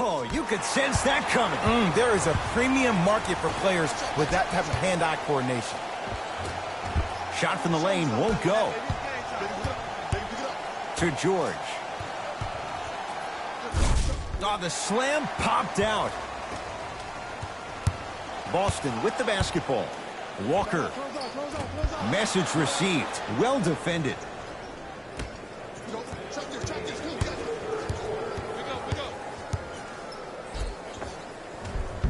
Oh, you could sense that coming. There is a premium market for players with that type of hand-eye coordination. Shot from the lane won't go. To George. Oh, the slam popped out. Boston with the basketball. Walker. Message received. Well defended.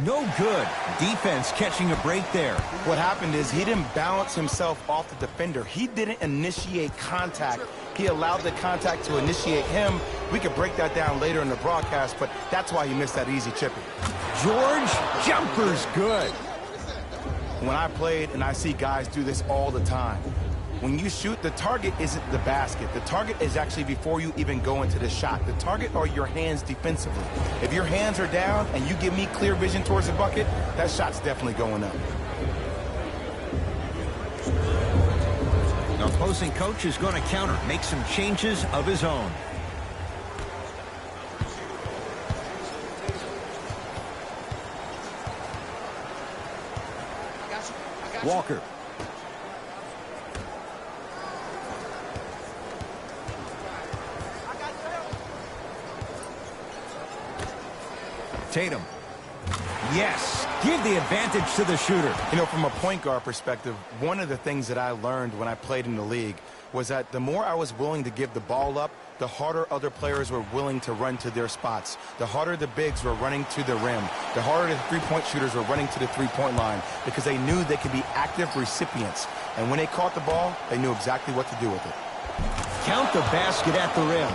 No good. Defense catching a break there. What happened is he didn't balance himself off the defender. He didn't initiate contact. He allowed the contact to initiate him. We could break that down later in the broadcast, but that's why he missed that easy chipping. George, jumper's good. When I played, and I see guys do this all the time, when you shoot, the target isn't the basket. The target is actually before you even go into the shot. The target are your hands defensively. If your hands are down and you give me clear vision towards the bucket, that shot's definitely going up. The opposing coach is going to counter, make some changes of his own. Walker. Tatum. Yes, give the advantage to the shooter. You know, from a point guard perspective, one of the things that I learned when I played in the league was that the more I was willing to give the ball up, the harder other players were willing to run to their spots. The harder the bigs were running to the rim. The harder the three-point shooters were running to the three-point line because they knew they could be active recipients. And when they caught the ball, they knew exactly what to do with it. Count the basket at the rim.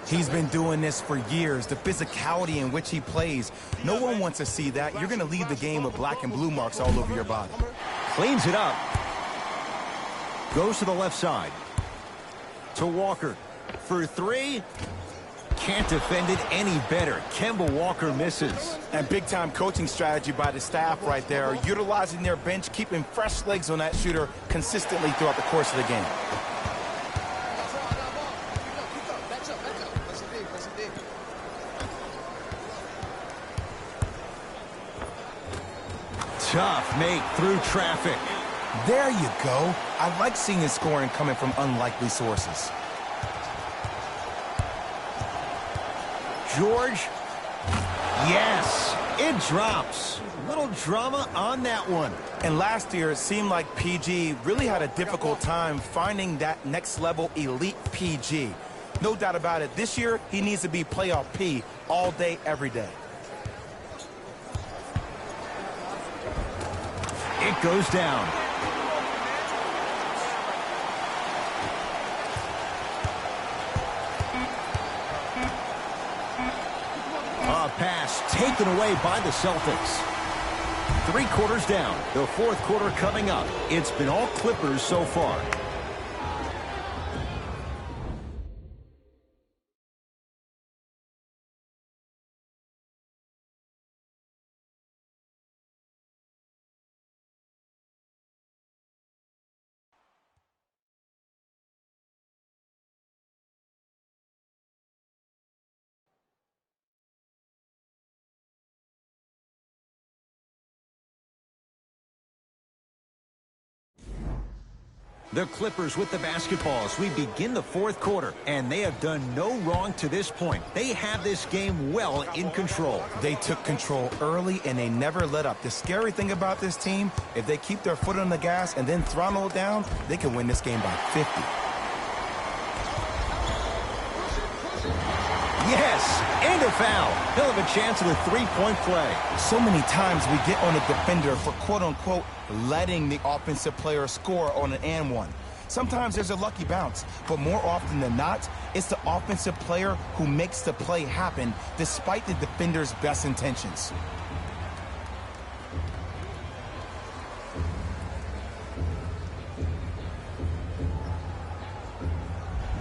He's been doing this for years. The physicality in which he plays, no one wants to see that. You're going to leave the game with black and blue marks all over your body. Cleans it up. Goes to the left side. To Walker. For three. Can't defend it any better. Kemba Walker misses. And big-time coaching strategy by the staff right there, utilizing their bench, keeping fresh legs on that shooter consistently throughout the course of the game. Tough make through traffic. There you go. I like seeing his scoring coming from unlikely sources. George. Yes, it drops. Little drama on that one. And last year, it seemed like PG really had a difficult time finding that next level elite PG. No doubt about it, this year, he needs to be playoff P all day, every day. It goes down. A pass taken away by the Celtics. 3 quarters down. The 4th quarter coming up. It's been all Clippers so far. The Clippers with the basketball as we begin the 4th quarter, and they have done no wrong to this point. They have this game well in control. They took control early, and they never let up. The scary thing about this team, if they keep their foot on the gas and then throttle it down, they can win this game by 50. Yes, and a foul. He'll have a chance at a 3-point play. So many times we get on a defender for quote-unquote letting the offensive player score on an and one. Sometimes there's a lucky bounce, but more often than not, it's the offensive player who makes the play happen despite the defender's best intentions.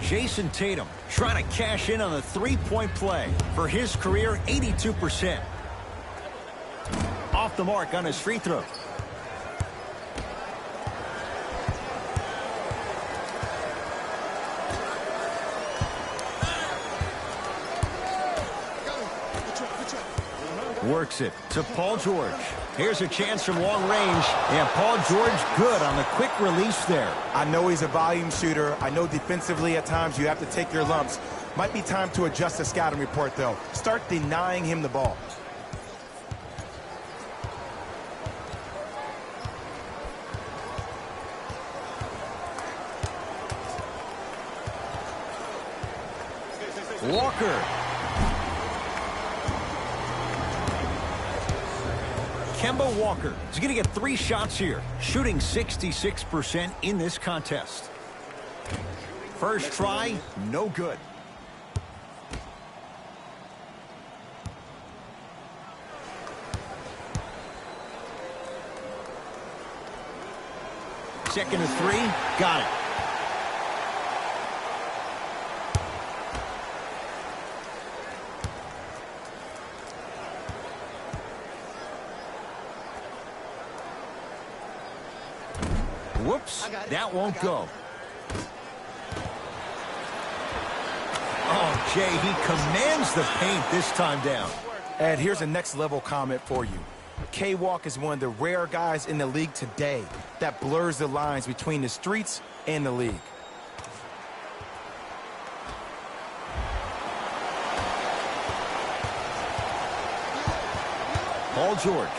Jason Tatum trying to cash in on a 3-point play. For his career, 82%. Off the mark on his free throw. Works it to Paul George. Here's a chance from long range. And Paul George good on the quick release there. I know he's a volume shooter. I know defensively at times you have to take your lumps. Might be time to adjust the scouting report, though. Start denying him the ball. Walker. Kemba Walker is going to get 3 shots here, shooting 66% in this contest. First try, no good. Second to 3, got it. Whoops, that won't go. Oh, Jay, he commands the paint this time down. Ed, here's a next level comment for you. K-Walk is one of the rare guys in the league today that blurs the lines between the streets and the league. Paul George.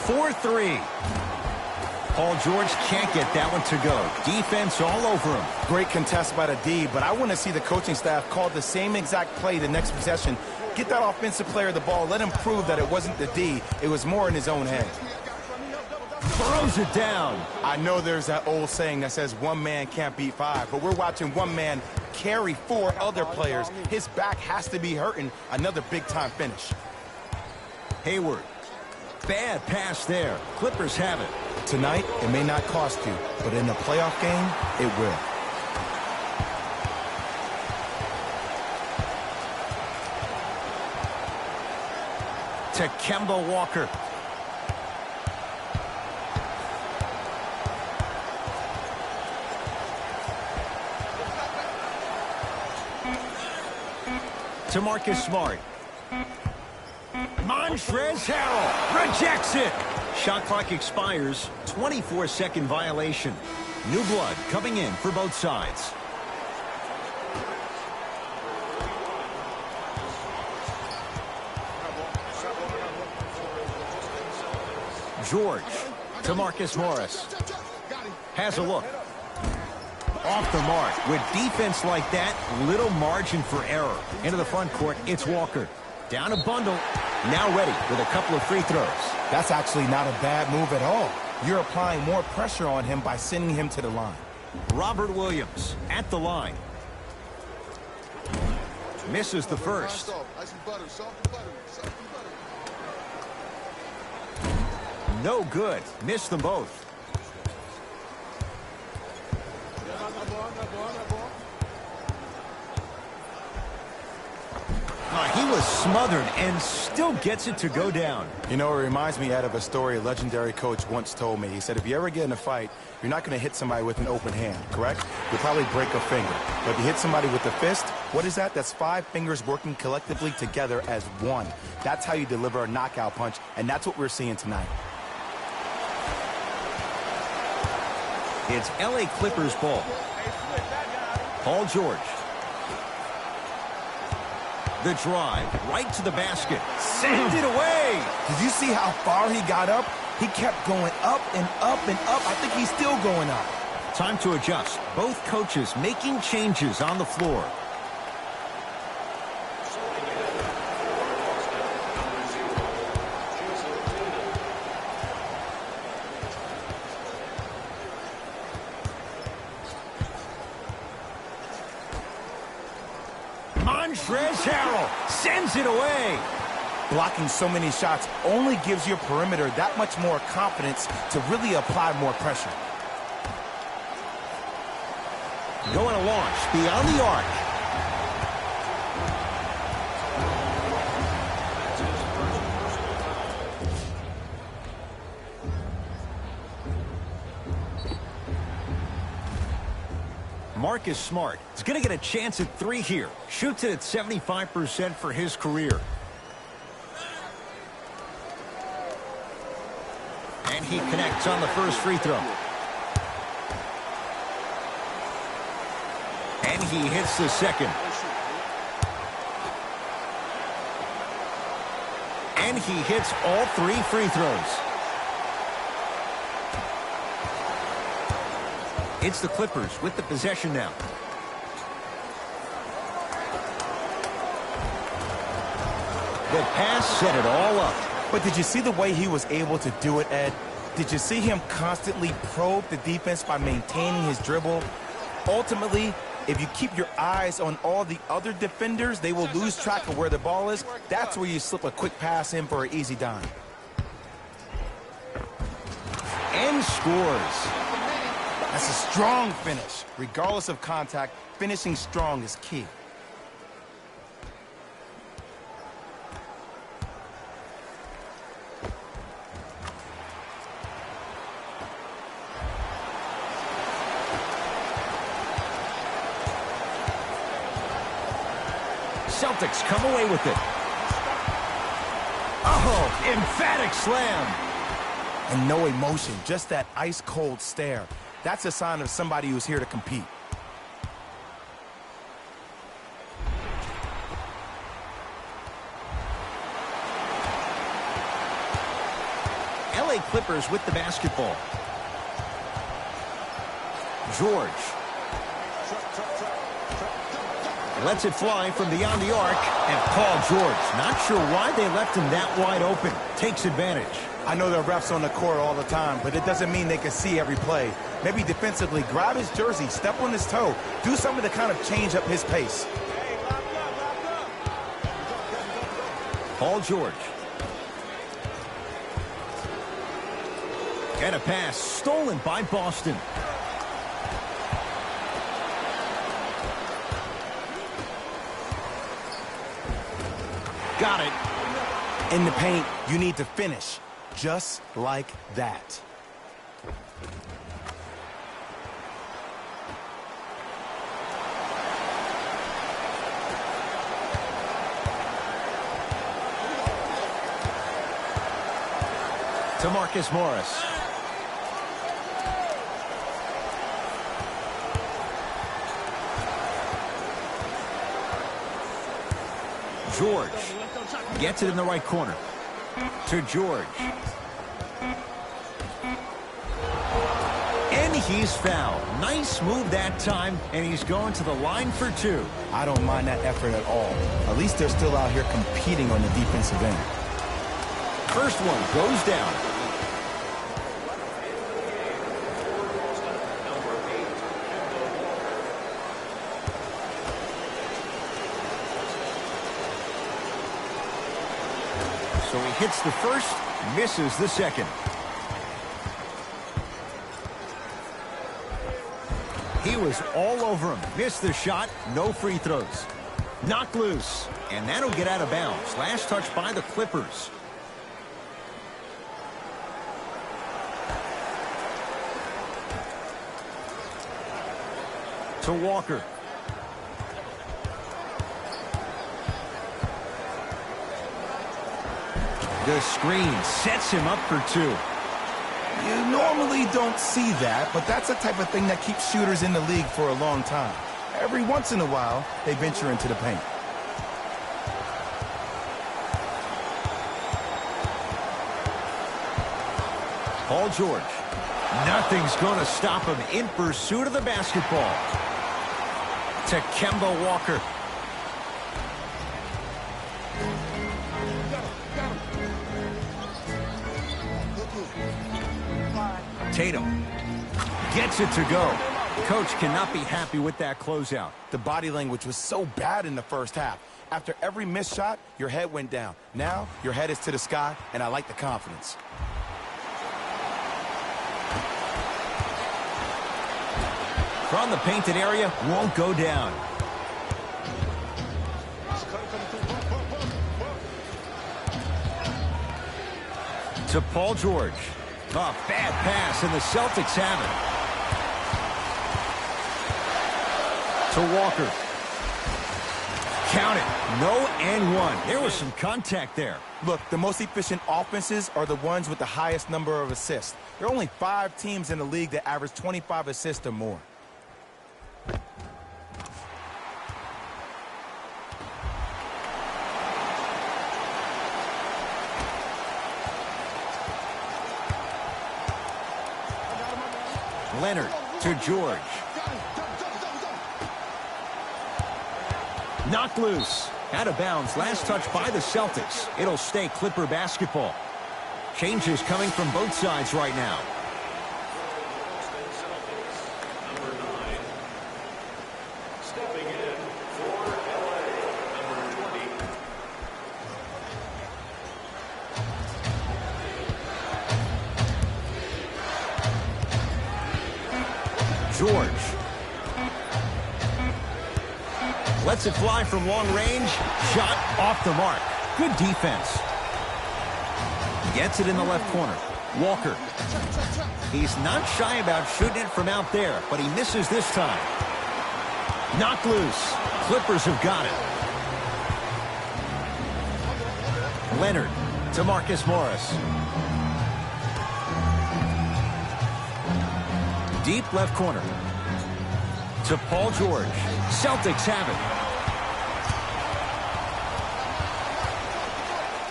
4-3. Paul George can't get that one to go. Defense all over him. Great contest by the D, but I want to see the coaching staff call the same exact play the next possession. Get that offensive player the ball. Let him prove that it wasn't the D. It was more in his own head. Throws it down. I know there's that old saying that says one man can't beat 5, but we're watching one man carry 4 other players. His back has to be hurting. Another big-time finish. Hayward. Bad pass there. Clippers have it. Tonight, it may not cost you, but in a playoff game, it will. To Kemba Walker. To Marcus Smart. Montrezl Harrell rejects it. Shot clock expires. 24-second violation. New blood coming in for both sides. George to Marcus Morris. Has a look. Off the mark. With defense like that, little margin for error. Into the front court, it's Walker. Down a bundle. Now ready with a couple of free throws. That's actually not a bad move at all. You're applying more pressure on him by sending him to the line. Robert Williams at the line. Misses the first. No good. Missed them both. He was smothered and still gets it to go down. You know, it reminds me, Ed, of a story a legendary coach once told me. He said, if you ever get in a fight, you're not going to hit somebody with an open hand, correct? You'll probably break a finger. But if you hit somebody with a fist, what is that? That's 5 fingers working collectively together as one. That's how you deliver a knockout punch, and that's what we're seeing tonight. It's LA Clippers ball. Paul George. The drive, right to the basket. Send it away. Did you see how far he got up? He kept going up and up and up. I think he's still going up. Time to adjust. Both coaches making changes on the floor. Harrell sends it away. Blocking so many shots only gives your perimeter that much more confidence to really apply more pressure. Going to launch beyond the arc. Marcus Smart is going to get a chance at 3 here. Shoots it at 75% for his career. And he connects on the first free throw. And he hits the second. And he hits all 3 free throws. It's the Clippers with the possession now. The pass set it all up. But did you see the way he was able to do it, Ed? Did you see him constantly probe the defense by maintaining his dribble? Ultimately, if you keep your eyes on all the other defenders, they will lose track of where the ball is. That's where you slip a quick pass in for an easy dime. And scores. That's a strong finish. Regardless of contact, finishing strong is key. Celtics come away with it. Oh, emphatic slam. And no emotion, just that ice-cold stare. That's a sign of somebody who's here to compete. LA Clippers with the basketball. George. Lets it fly from beyond the arc. And Paul George, not sure why they left him that wide open. Takes advantage. I know there are refs on the court all the time, but it doesn't mean they can see every play. Maybe defensively, grab his jersey, step on his toe, do something to kind of change up his pace. Paul George. And a pass stolen by Boston. Got it. In the paint, you need to finish. Just like that. To Marcus Morris. George gets it in the right corner. To George. he's fouled. Nice move that time, and he's going to the line for two. I don't mind that effort at all. At least they're still out here competing on the defensive end. First one goes down. So he hits the first, misses the second. He was all over him. Missed the shot. No free throws. Knocked loose. And that'll get out of bounds. Last touch by the Clippers. To Walker. The screen sets him up for two. You normally don't see that, but that's the type of thing that keeps shooters in the league for a long time. Every once in a while, they venture into the paint. Paul George. Nothing's going to stop him in pursuit of the basketball. To Kemba Walker. Tatum gets it to go. Coach cannot be happy with that closeout. The body language was so bad in the first half. After every missed shot, your head went down. Now, your head is to the sky, and I like the confidence. From the painted area, won't go down. To Paul George. A bad pass, and the Celtics have it. To Walker. Count it. No and one. There was some contact there. Look, the most efficient offenses are the ones with the highest number of assists. There are only 5 teams in the league that average 25 assists or more. Leonard to George. Knocked loose. Out of bounds. Last touch by the Celtics. It'll stay Clipper basketball. Changes coming from both sides right now. Number 9. Stepping in for LA, number 20. George. Lets it fly from long range. Shot off the mark. Good defense. Gets it in the left corner. Walker. He's not shy about shooting it from out there, but he misses this time. Knocked loose. Clippers have got it. Leonard to Marcus Morris. Deep left corner. To Paul George. Celtics have it.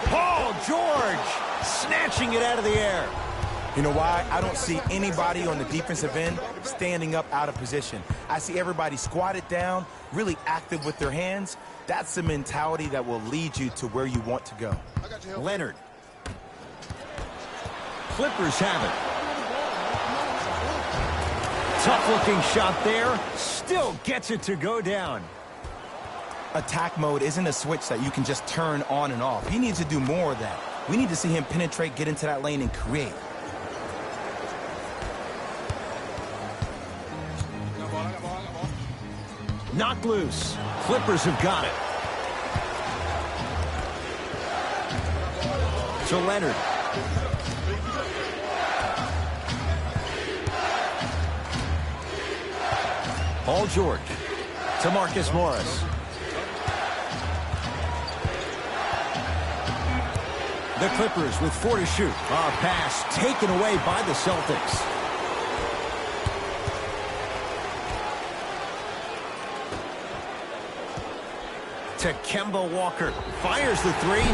Paul George snatching it out of the air. You know why? I don't see anybody on the defensive end standing up out of position. I see everybody squatted down, really active with their hands. That's the mentality that will lead you to where you want to go. Leonard. Clippers have it. Tough-looking shot there. Still gets it to go down. Attack mode isn't a switch that you can just turn on and off. He needs to do more of that. We need to see him penetrate, get into that lane, and create. Knocked loose. Clippers have got it. To Leonard. Paul George to Marcus Morris. The Clippers with 4 to shoot. A pass taken away by the Celtics. To Kemba Walker. Fires the three.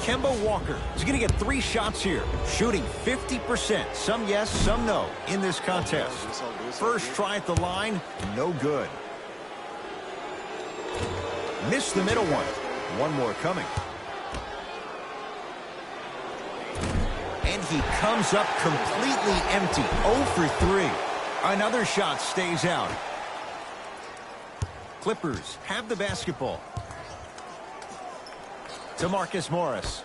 Kemba Walker is going to get 3 shots here, shooting 50%. Some yes, some no in this contest. First try at the line, no good. Missed the middle one. One more coming. And he comes up completely empty. 0 for 3. Another shot stays out. Clippers have the basketball. To Marcus Morris.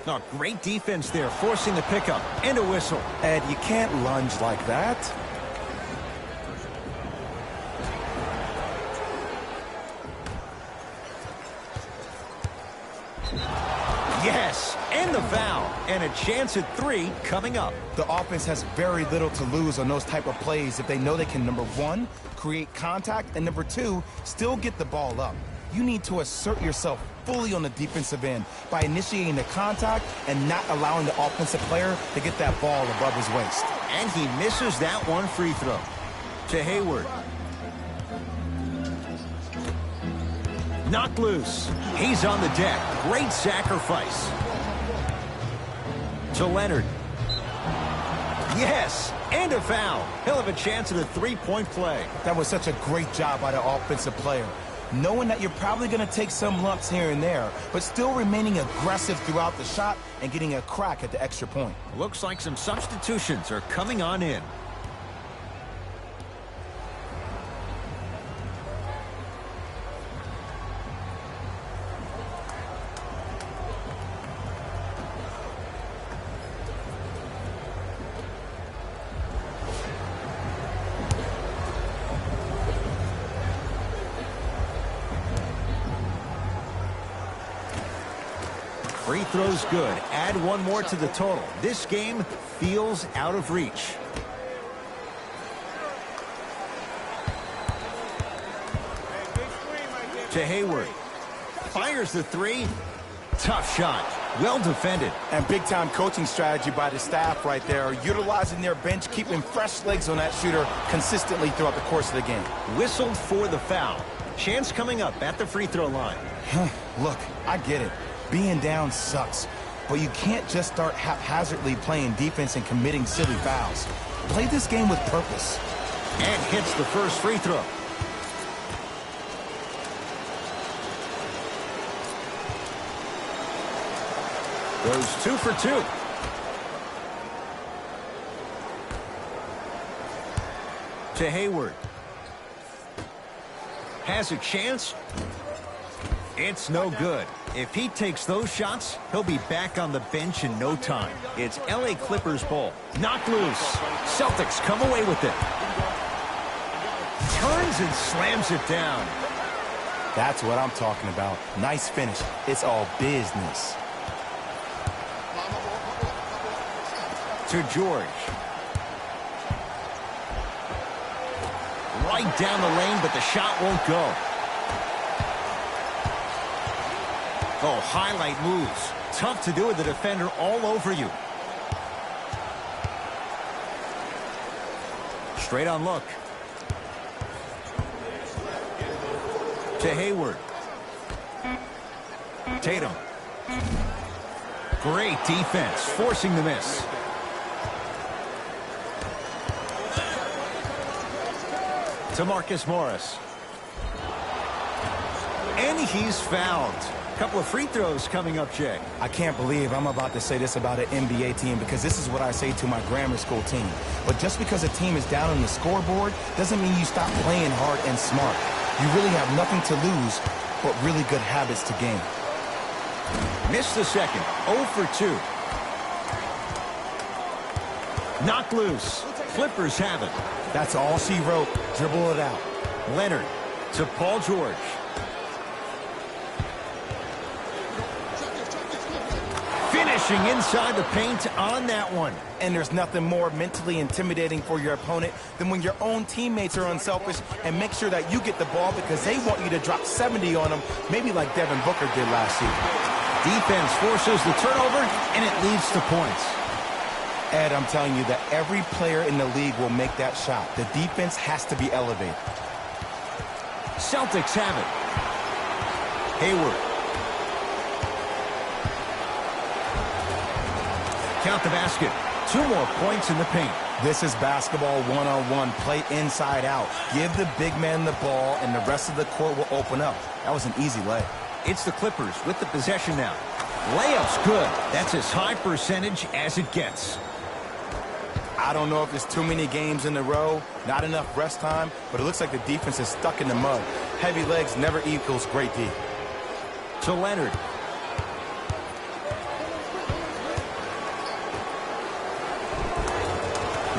Oh, great defense there, forcing the pickup and a whistle. Ed, you can't lunge like that. Yes, and the foul, and a chance at 3 coming up. The offense has very little to lose on those type of plays if they know they can, number 1, create contact, and number 2, still get the ball up. You need to assert yourself fully on the defensive end by initiating the contact and not allowing the offensive player to get that ball above his waist. And he misses that one free throw. To Hayward. Knocked loose. He's on the deck. Great sacrifice. To Leonard. Yes, and a foul. He'll have a chance at a 3-point play. That was such a great job by the offensive player. Knowing that you're probably going to take some lumps here and there, but still remaining aggressive throughout the shot and getting a crack at the extra point. Looks like some substitutions are coming on in. Free throw's good. Add one more to the total. This game feels out of reach. To Hayward. Fires the 3. Tough shot. Well defended. And big-time coaching strategy by the staff right there, utilizing their bench, keeping fresh legs on that shooter consistently throughout the course of the game. Whistled for the foul. Chance coming up at the free throw line. Look, I get it. Being down sucks, but you can't just start haphazardly playing defense and committing silly fouls. Play this game with purpose. And hits the first free throw. Goes 2 for 2. To Hayward. Has a chance. It's no good. If he takes those shots, he'll be back on the bench in no time. It's LA Clippers ball. Knocked loose. Celtics come away with it. Turns and slams it down. That's what I'm talking about. Nice finish. It's all business. To George. Right down the lane, but the shot won't go. Oh, highlight moves. Tough to do with the defender all over you. Straight on look. To Hayward. Tatum. Great defense, forcing the miss. To Marcus Morris. And he's fouled. Couple of free throws coming up, Jay. I can't believe I'm about to say this about an NBA team because this is what I say to my grammar school team. But just because a team is down on the scoreboard doesn't mean you stop playing hard and smart. You really have nothing to lose but really good habits to gain. Missed the second. 0 for 2. Knocked loose. Clippers have it. That's all she wrote. Dribble it out. Leonard to Paul George. Finishing inside the paint on that one. And there's nothing more mentally intimidating for your opponent than when your own teammates are unselfish and make sure that you get the ball because they want you to drop 70 on them, maybe like Devin Booker did last year. Defense forces the turnover, and it leads to points. Ed, I'm telling you that every player in the league will make that shot. The defense has to be elevated. Celtics have it. Hayward. Count the basket. 2 more points in the paint. This is basketball one-on-one. Play inside out. Give the big man the ball, and the rest of the court will open up. That was an easy lay. It's the Clippers with the possession now. Layup's good. That's as high percentage as it gets. I don't know if it's too many games in a row, not enough rest time, but it looks like the defense is stuck in the mud. Heavy legs never equals great D. To Leonard.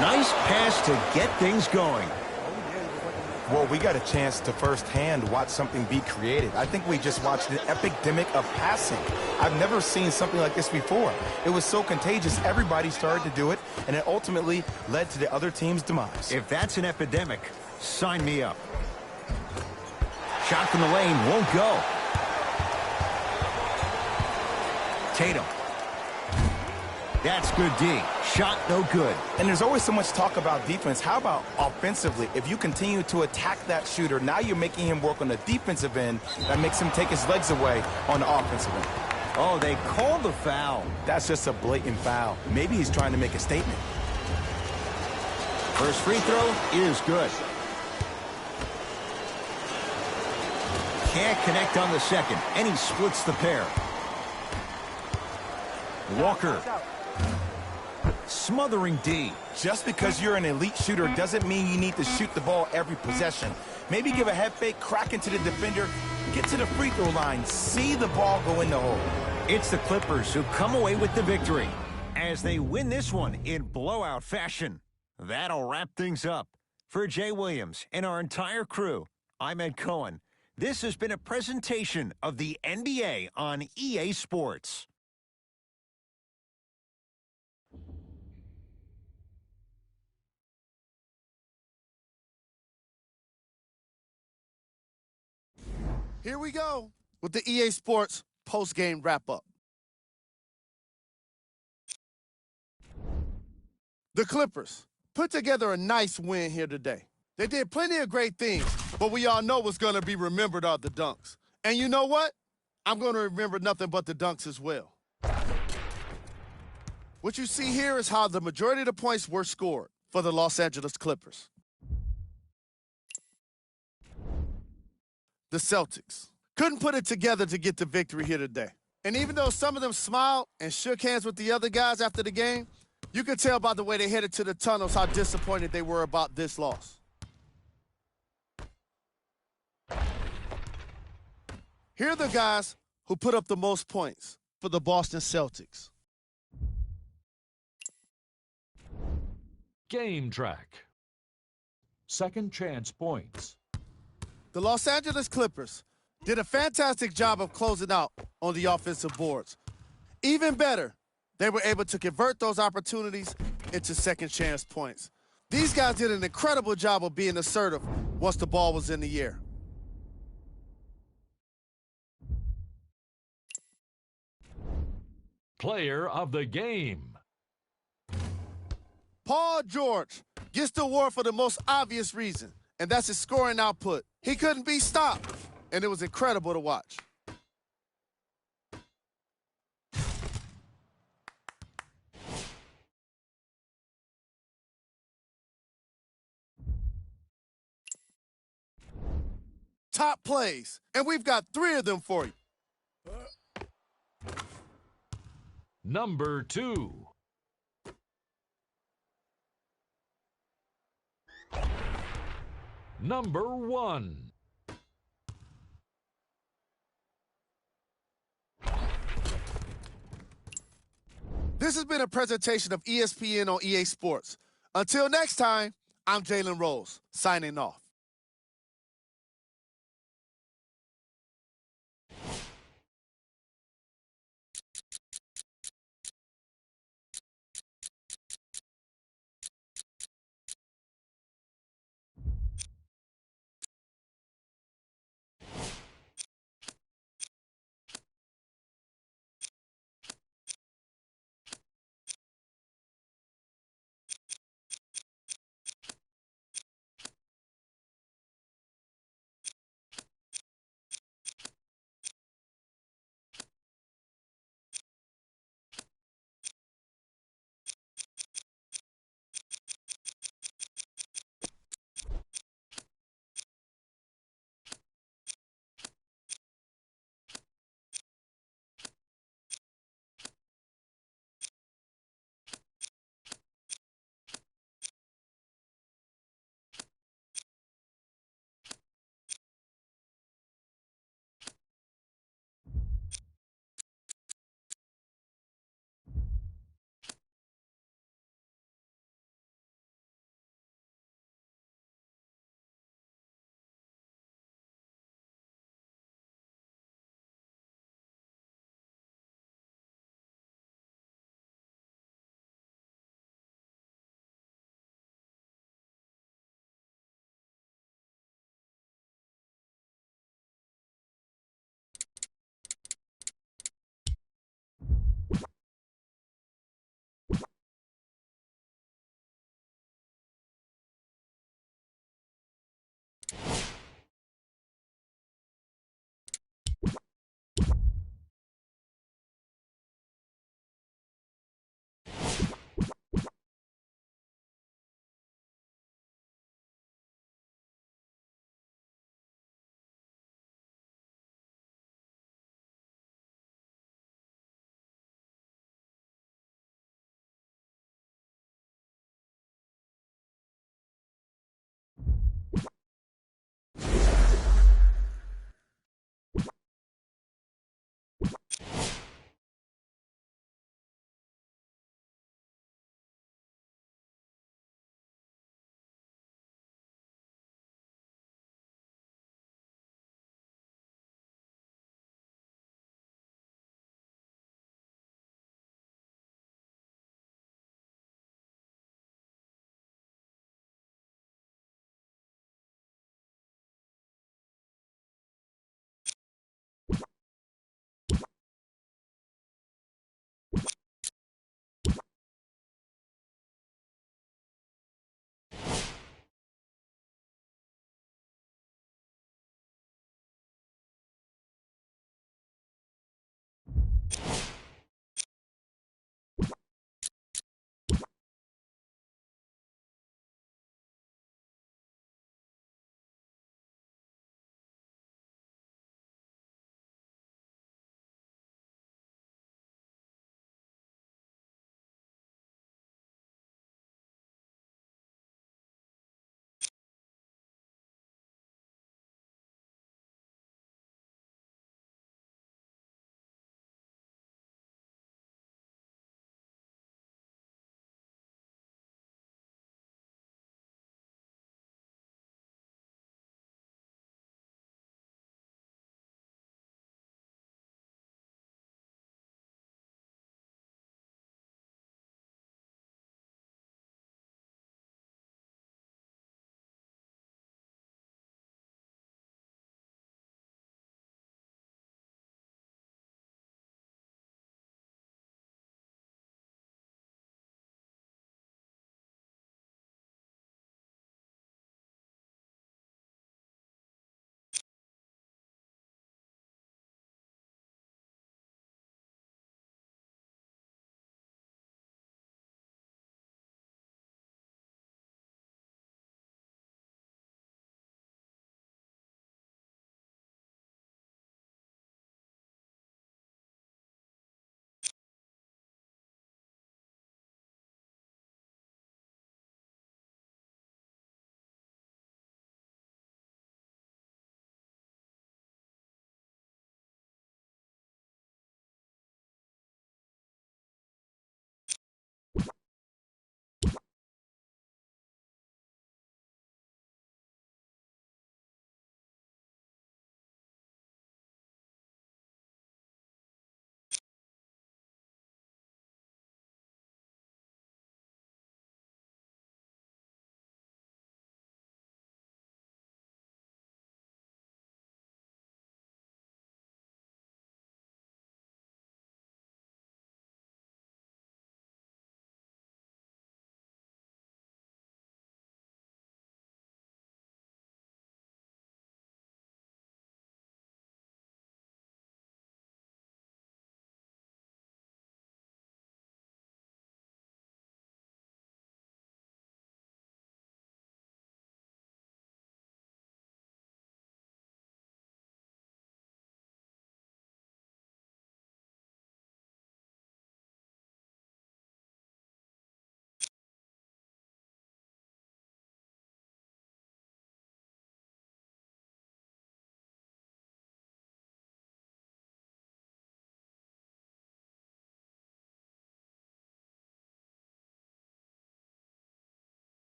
Nice pass to get things going. Well, we got a chance to firsthand watch something be created. I think we just watched an epidemic of passing. I've never seen something like this before. It was so contagious, everybody started to do it, and it ultimately led to the other team's demise. If that's an epidemic, sign me up. Shot from the lane won't go. Tatum. That's good D. Shot no good. And there's always so much talk about defense. How about offensively? If you continue to attack that shooter, now you're making him work on the defensive end. That makes him take his legs away on the offensive end. Oh, they called the foul. That's just a blatant foul. Maybe he's trying to make a statement. First free throw is good. Can't connect on the second, and he splits the pair. Walker. Smothering D. Just because you're an elite shooter doesn't mean you need to shoot the ball every possession. Maybe give a head fake, crack into the defender, get to the free throw line, see the ball go in the hole. It's the Clippers who come away with the victory as they win this one in blowout fashion. That'll wrap things up. For Jay Williams and our entire crew, I'm Ed Cohen. This has been a presentation of the NBA on EA Sports. Here we go with the EA Sports post-game wrap-up. The Clippers put together a nice win here today. They did plenty of great things, but we all know what's going to be remembered are the dunks. And you know what? I'm going to remember nothing but the dunks as well. What you see here is how the majority of the points were scored for the Los Angeles Clippers. The Celtics couldn't put it together to get the victory here today. And even though some of them smiled and shook hands with the other guys after the game, you could tell by the way they headed to the tunnels how disappointed they were about this loss. Here are the guys who put up the most points for the Boston Celtics. Game track. Second chance points. The Los Angeles Clippers did a fantastic job of closing out on the offensive boards. Even better, they were able to convert those opportunities into second chance points. These guys did an incredible job of being assertive once the ball was in the air. Player of the game. Paul George gets the award for the most obvious reason, and that's his scoring output. He couldn't be stopped, and it was incredible to watch. Top plays, and we've got 3 of them for you. Number 2. Number 1. This has been a presentation of ESPN on EA Sports. Until next time, I'm Jalen Rose, signing off.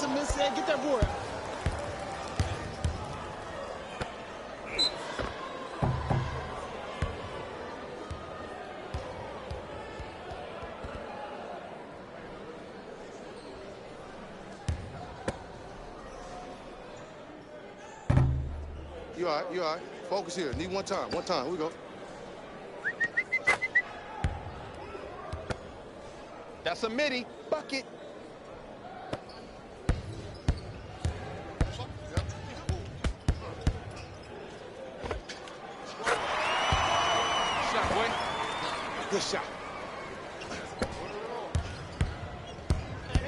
some miss there. Get that board out. You all right, you all right. Focus here. Need one time. Here we go. That's a midi. Bucket. Shot, boy. Good shot.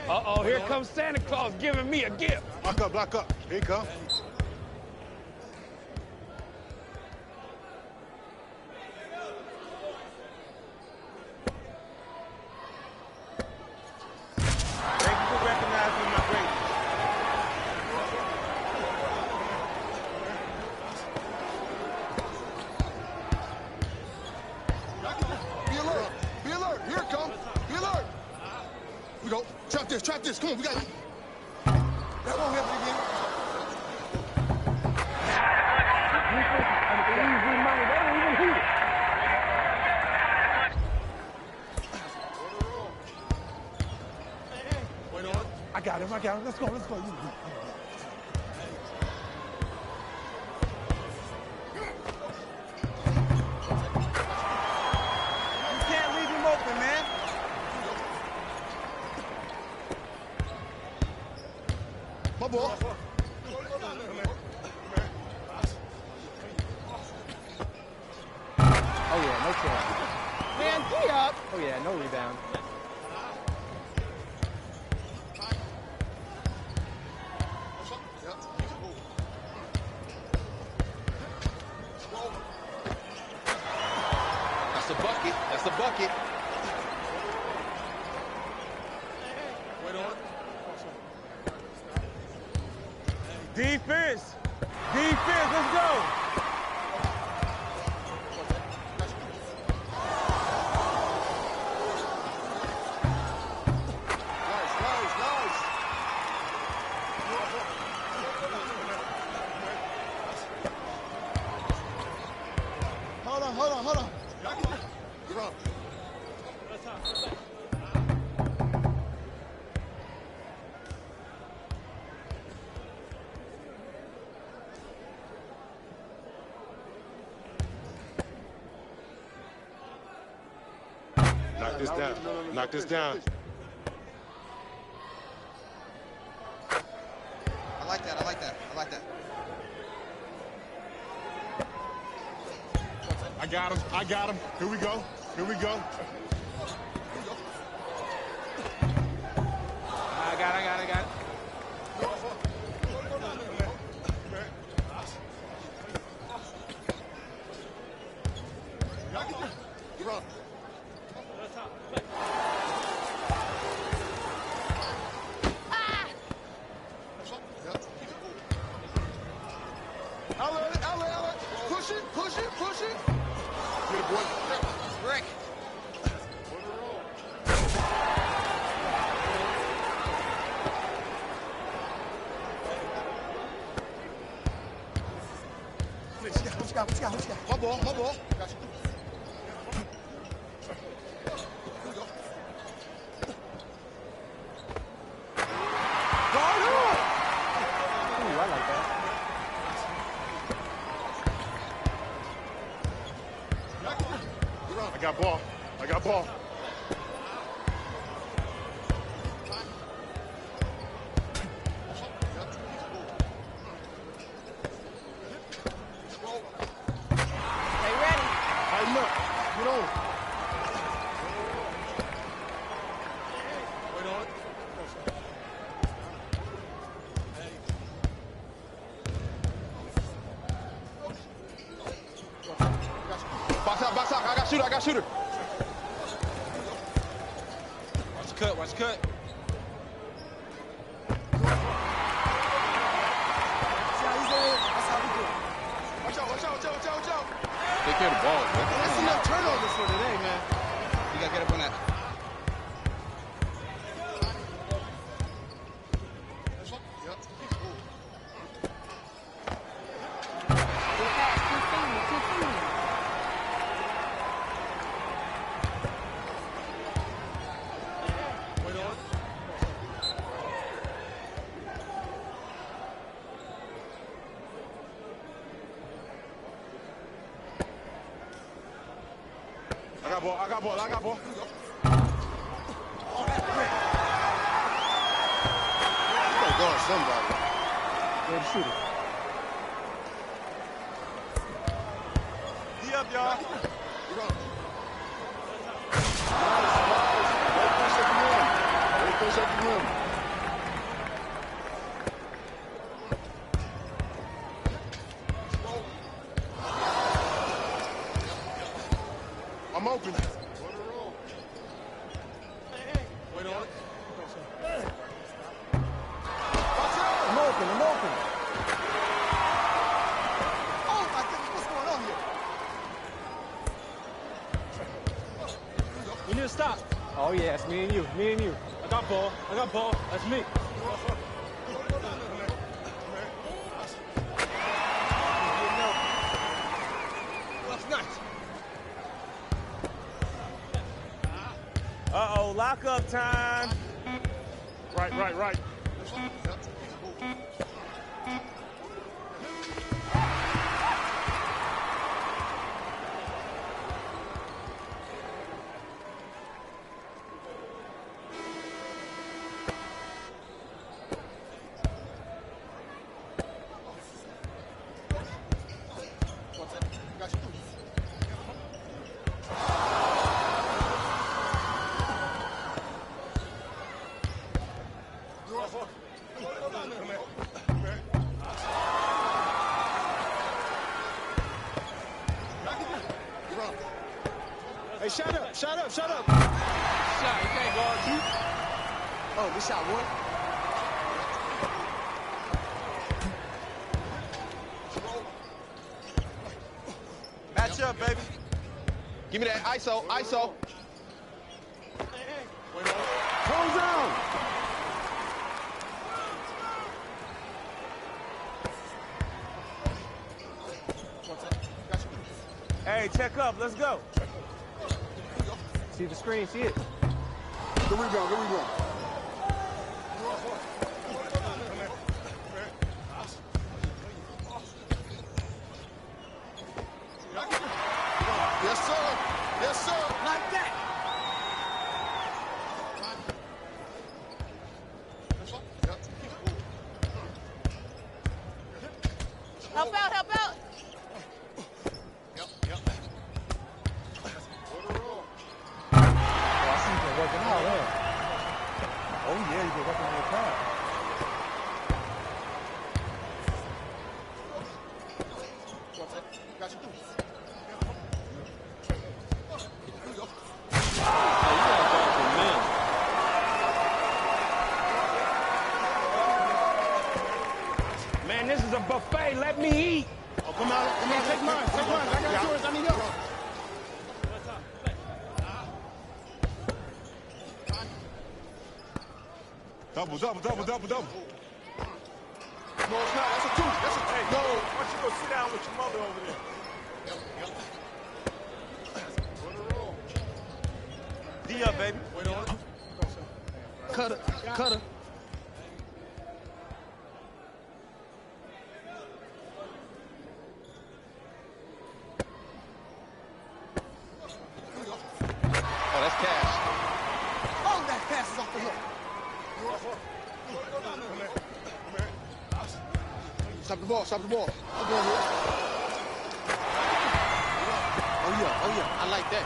Uh-oh, here comes Santa Claus giving me a gift. Block up. Here you come. Trap this. Come on, we got it. That won't happen again. Wait on. I got him. Let's go. You can't leave him open, man. My ball. Oh, yeah, no chance. Man, tee up. Oh, yeah, no rebound. That's a bucket. Wait on. Defense, let's go. Nice. Hold on. You're up. Knock this down. I like that. I got him. Here we go. I got it. You're up. Outlet. Push it. Get it, boy. Rick. What you got? My ball. Got you. Ooh, I like that. I got ball. Stay ready. Tighten up. Get on. Wait on it. Box out. I got shooter. Watch cut. Watch out. Take care of the ball. That's enough turnovers for today, man. You gotta get up on that. got ball. I got ball. I got ball. You gotta guard somebody. Go to shoot it. D up, y'all. Push up the rim. I'm open. Wait on it. I'm open. Oh, my goodness, what's going on here? You need to stop. Oh, yeah, it's me and you. Me and you. I got ball. That's me. Uh-oh, lock-up time. Right. Hey, shut up. Shot, you can't guard you. Oh, this shot one. Match up, baby. Give me that ISO. Close down. Hey, check up. Let's go. See the screen. See it. Good rebound. Yes, sir. Like that. Help out. Working out, huh? Oh, yeah, you been working on your craft. Man, this is a buffet. Let me eat. Oh, come on, take mine. I got yours. I need yours. Double. No, it's not. That's a two. Hey, no. Why don't you go sit down with your mother over there? D up, baby. Wait on it. Cutter. Oh, that's cash. Oh, that pass is off the hook. Stop the ball. Oh, yeah. I like that.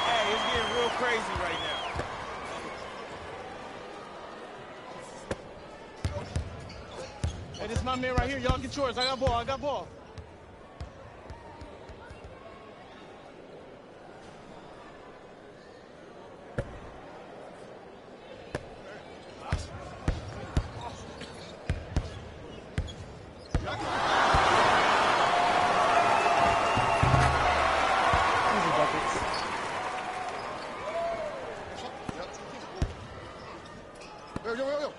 Hey, it's getting real crazy right now. Hey, this is my man right here. Y'all get yours. I got ball. Easy buckets. Yo.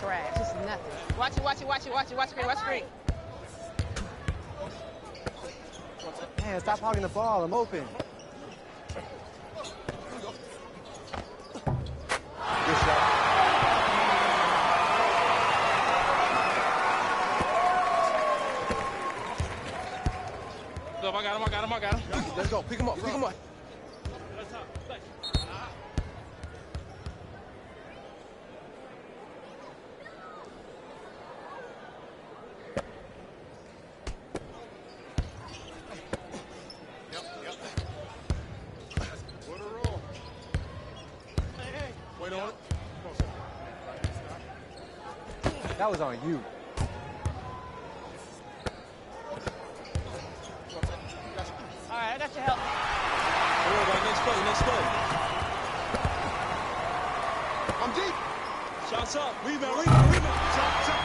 trash. It's nothing. Watch it, watch it, watch it, watch it, watch screen, watch screen. Man, stop hogging the ball. I'm open. Good shot. I got him. Let's go. Pick him up. Pick him up. That was on you. All right, I got your help. Next play. Next play. I'm deep. Shots up. Rebound. Shot.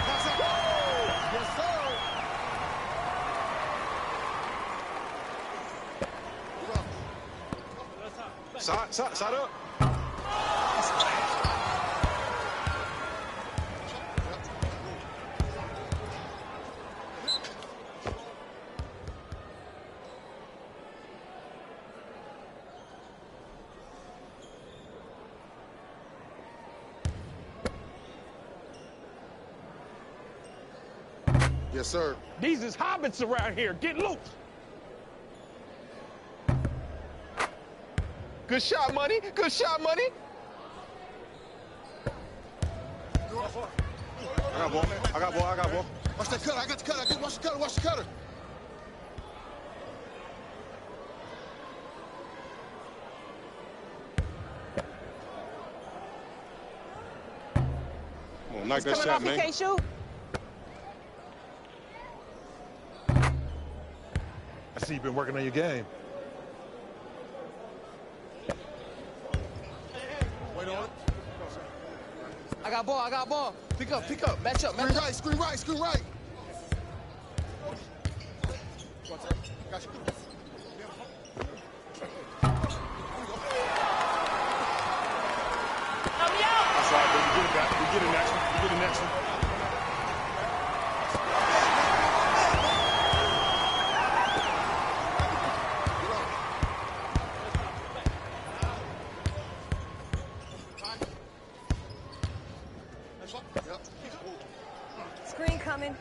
Pass up. Yes, sir. Side up. Yes, sir. These is hobbits around here. Get loose. Good shot, money. Good shot, money. I got ball. Watch that cutter. I got the cutter. Watch the cutter. Come on, knock that Coming shot, off, he man. can't shoot. I see you've been working on your game. Wait on it. I got ball. Pick up. Match up. Screen right. Watch that. Got you. That's right, baby. We get it next one. Screen coming.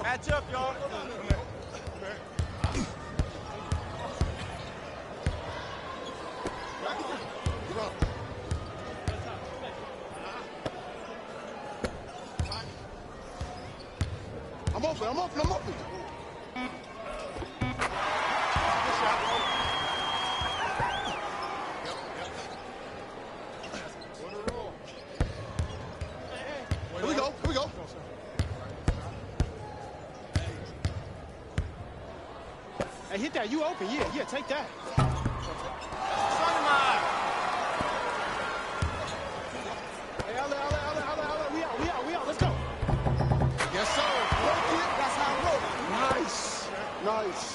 Match up, y'all. I'm open. Here we go. Hey, hit that. You open. Yeah, take that. Hey, we out. Let's go. Yes, sir. Work it. That's how I roll. Nice.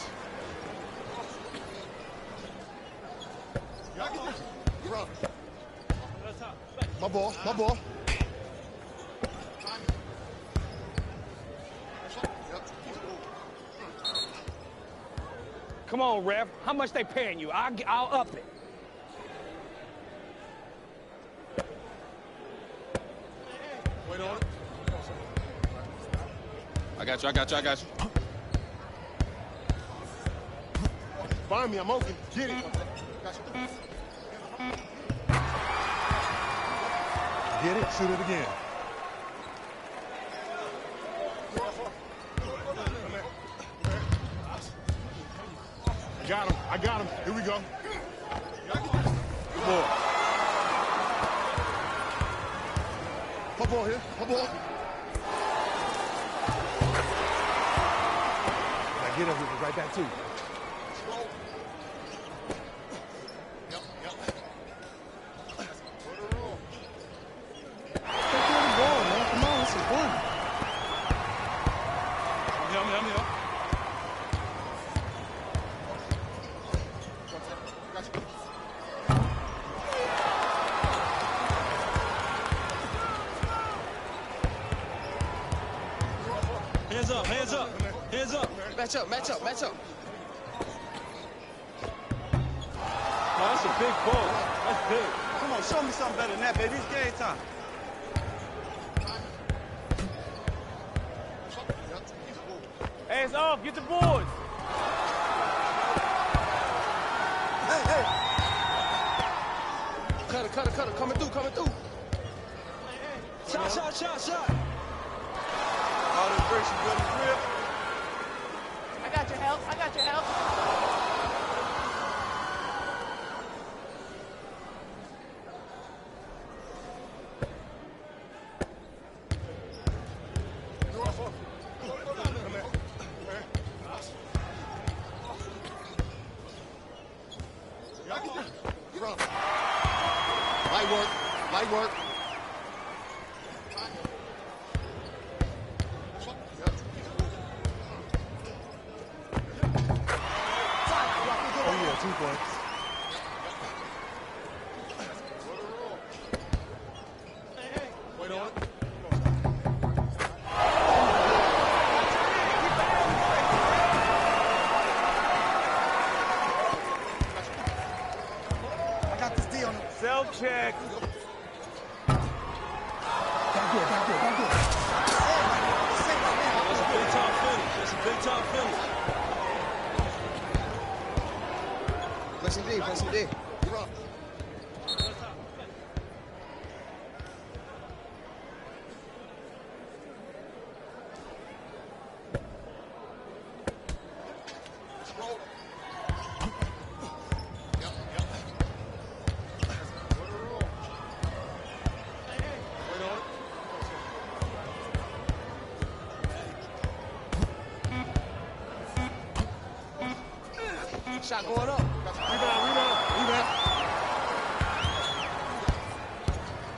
Run. My ball. Come on, ref. How much they paying you? I'll up it. Wait on it. I got you. Find me. I'm open. Get it. Got you. Get it, shoot it again. I got him. Here we go. Good ball. My ball here. get up here, right back to you. Hands up, hands up, hands up. Match up, match up, match up. Oh, that's a big ball. That's big. Come on, show me something better than that, baby. It's game time. Hands off, get the boards. Hey, hey. Cut it. Coming through. Shot. All this breaks, you good as real. I got your help. Light work. Oh, yeah, 2 points. Wait on it. I got this D on him. Self check. Back door. That's a big time finish. Play some D. You're up. Shot going up. Rebound.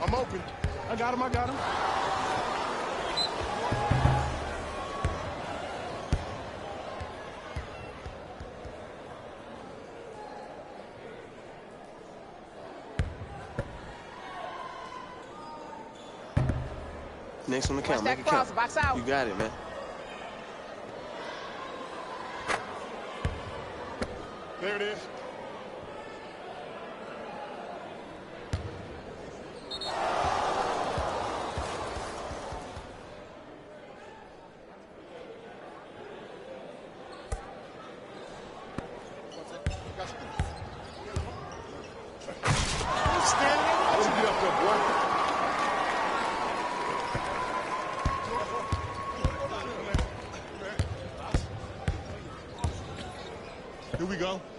I'm open. I got him. Next on the count. Watch that Make it cross, count. box out. You got it, man. There it is.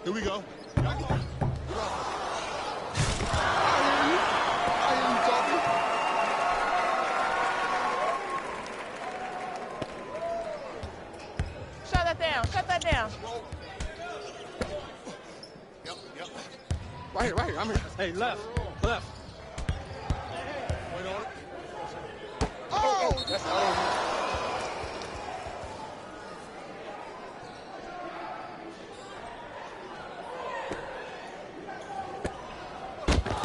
Here we go. I hear you talking. Shut that down. Yep. Right here. I'm here. Hey, left. Wait on it. Oh! That's out on you.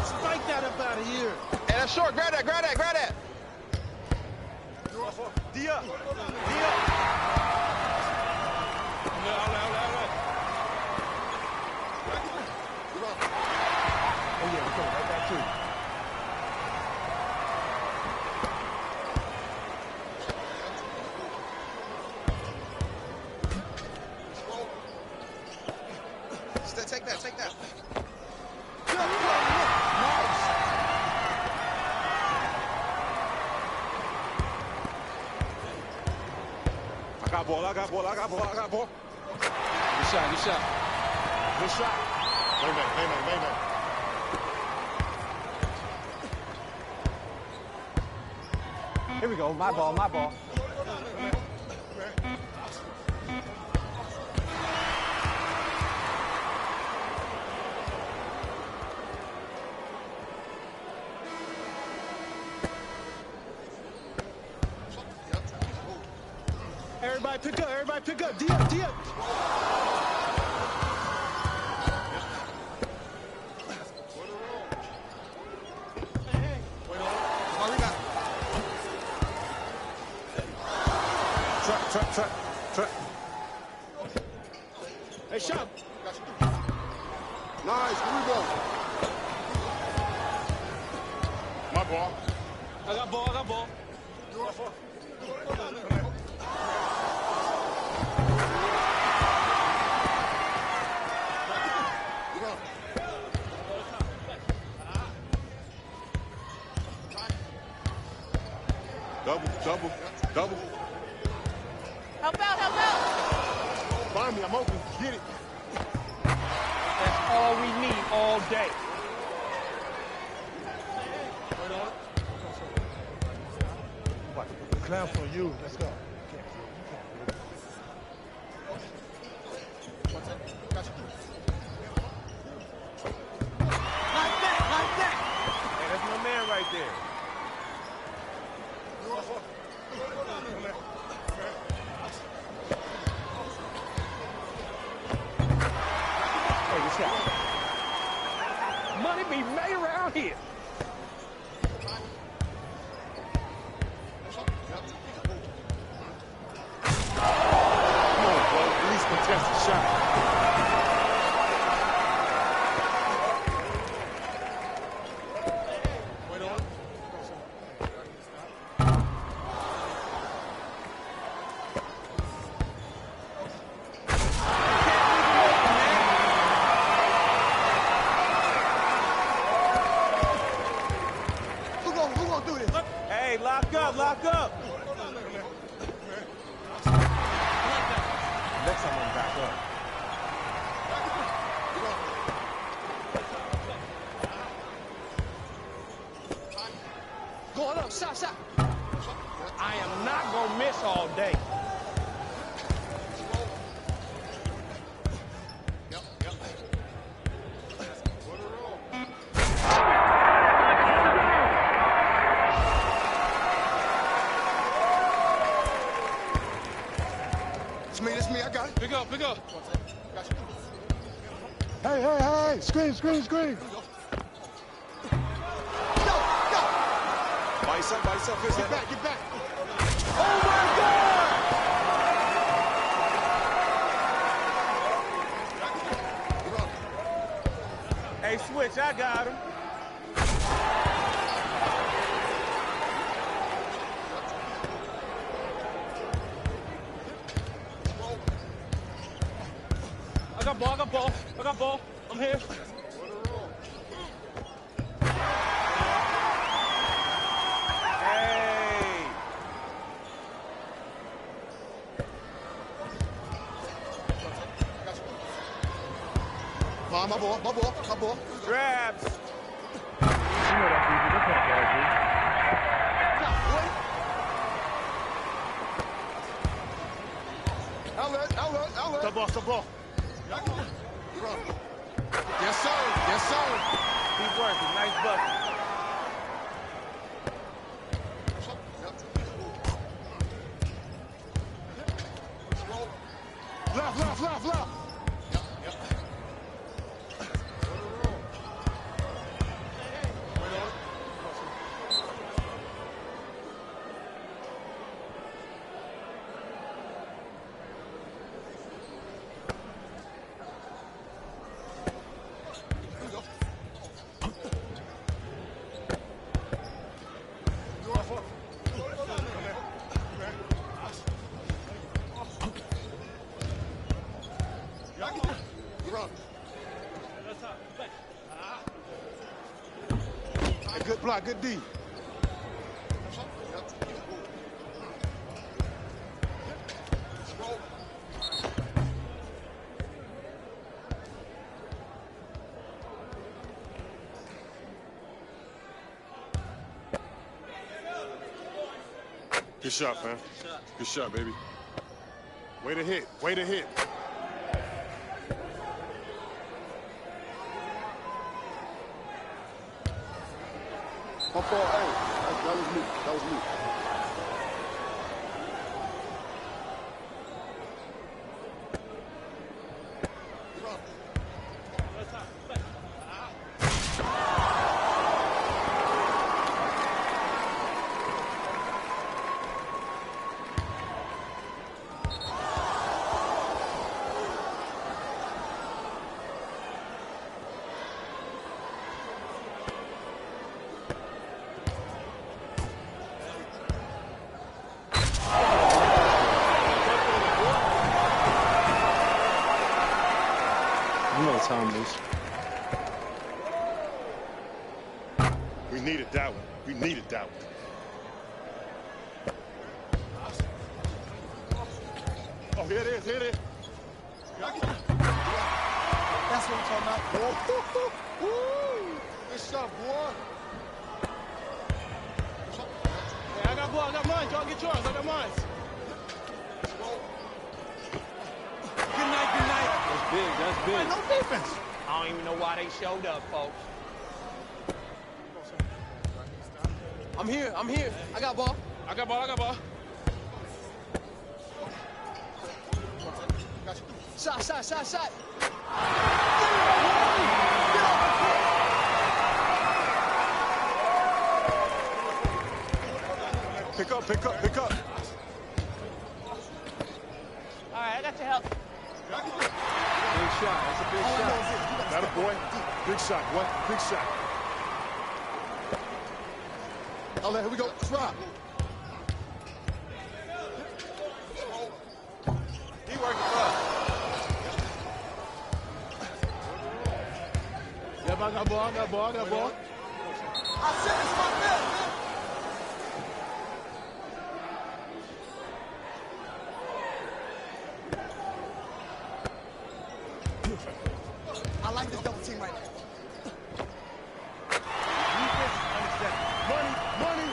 Spike that up out of here. Hey, that's short. Grab that. D up. Oh, yeah, we're coming right back to you. Take that. I got ball. Good shot. Good shot. Wait a minute. Here we go. My ball. Everybody pick up. Everybody pick up. D up. D up. Trap. Hey, shot. Nice, good rebound. My ball. I got ball. Double. Help out. Find me, I'm open. Get it. That's all we need all day. The clamps on you. Let's go. Like that. Hey, that's my man right there. Hey, what's up? Money be made around here. Come on, bro. At least contest the shot. Who gonna do this? Hey, lock up. Next time I'm back up. Going up. Shot. I am not gonna miss all day. It's me, I got it. Pick up. Hey. Screen. Go. By yourself. Get back. Oh my God! Hey, switch, I got him. I got ball. I'm here. Hey. My ball. Straps. Outlet. Stop ball. Yes, sir. Keep working. Nice bucket. Left. Good block, good D. Good shot, man. Good shot, baby. Way to hit. My fault. Hey, that was me. tumbles. We needed that one. We needed that one. Oh, here it is, here it is. That's what I'm talking about. Woo! Good shot, boy. Hey, I got mine. Y'all get yours. I got mine. Good night, good night. That's big. That's big. No defense. I don't even know why they showed up, folks. I'm here. I got ball. I got ball. Shot. Pick up. All right, I got your help. Big shot. That's a big shot. That a boy. Big shot, boy. Big shot. Oh, here we go. Drop. He working for us. Yep, I got ball. I said it's my man, man. I like this double team right now. Money.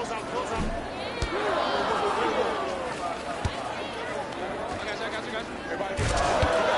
Close out, close out. I got you, guys. Everybody get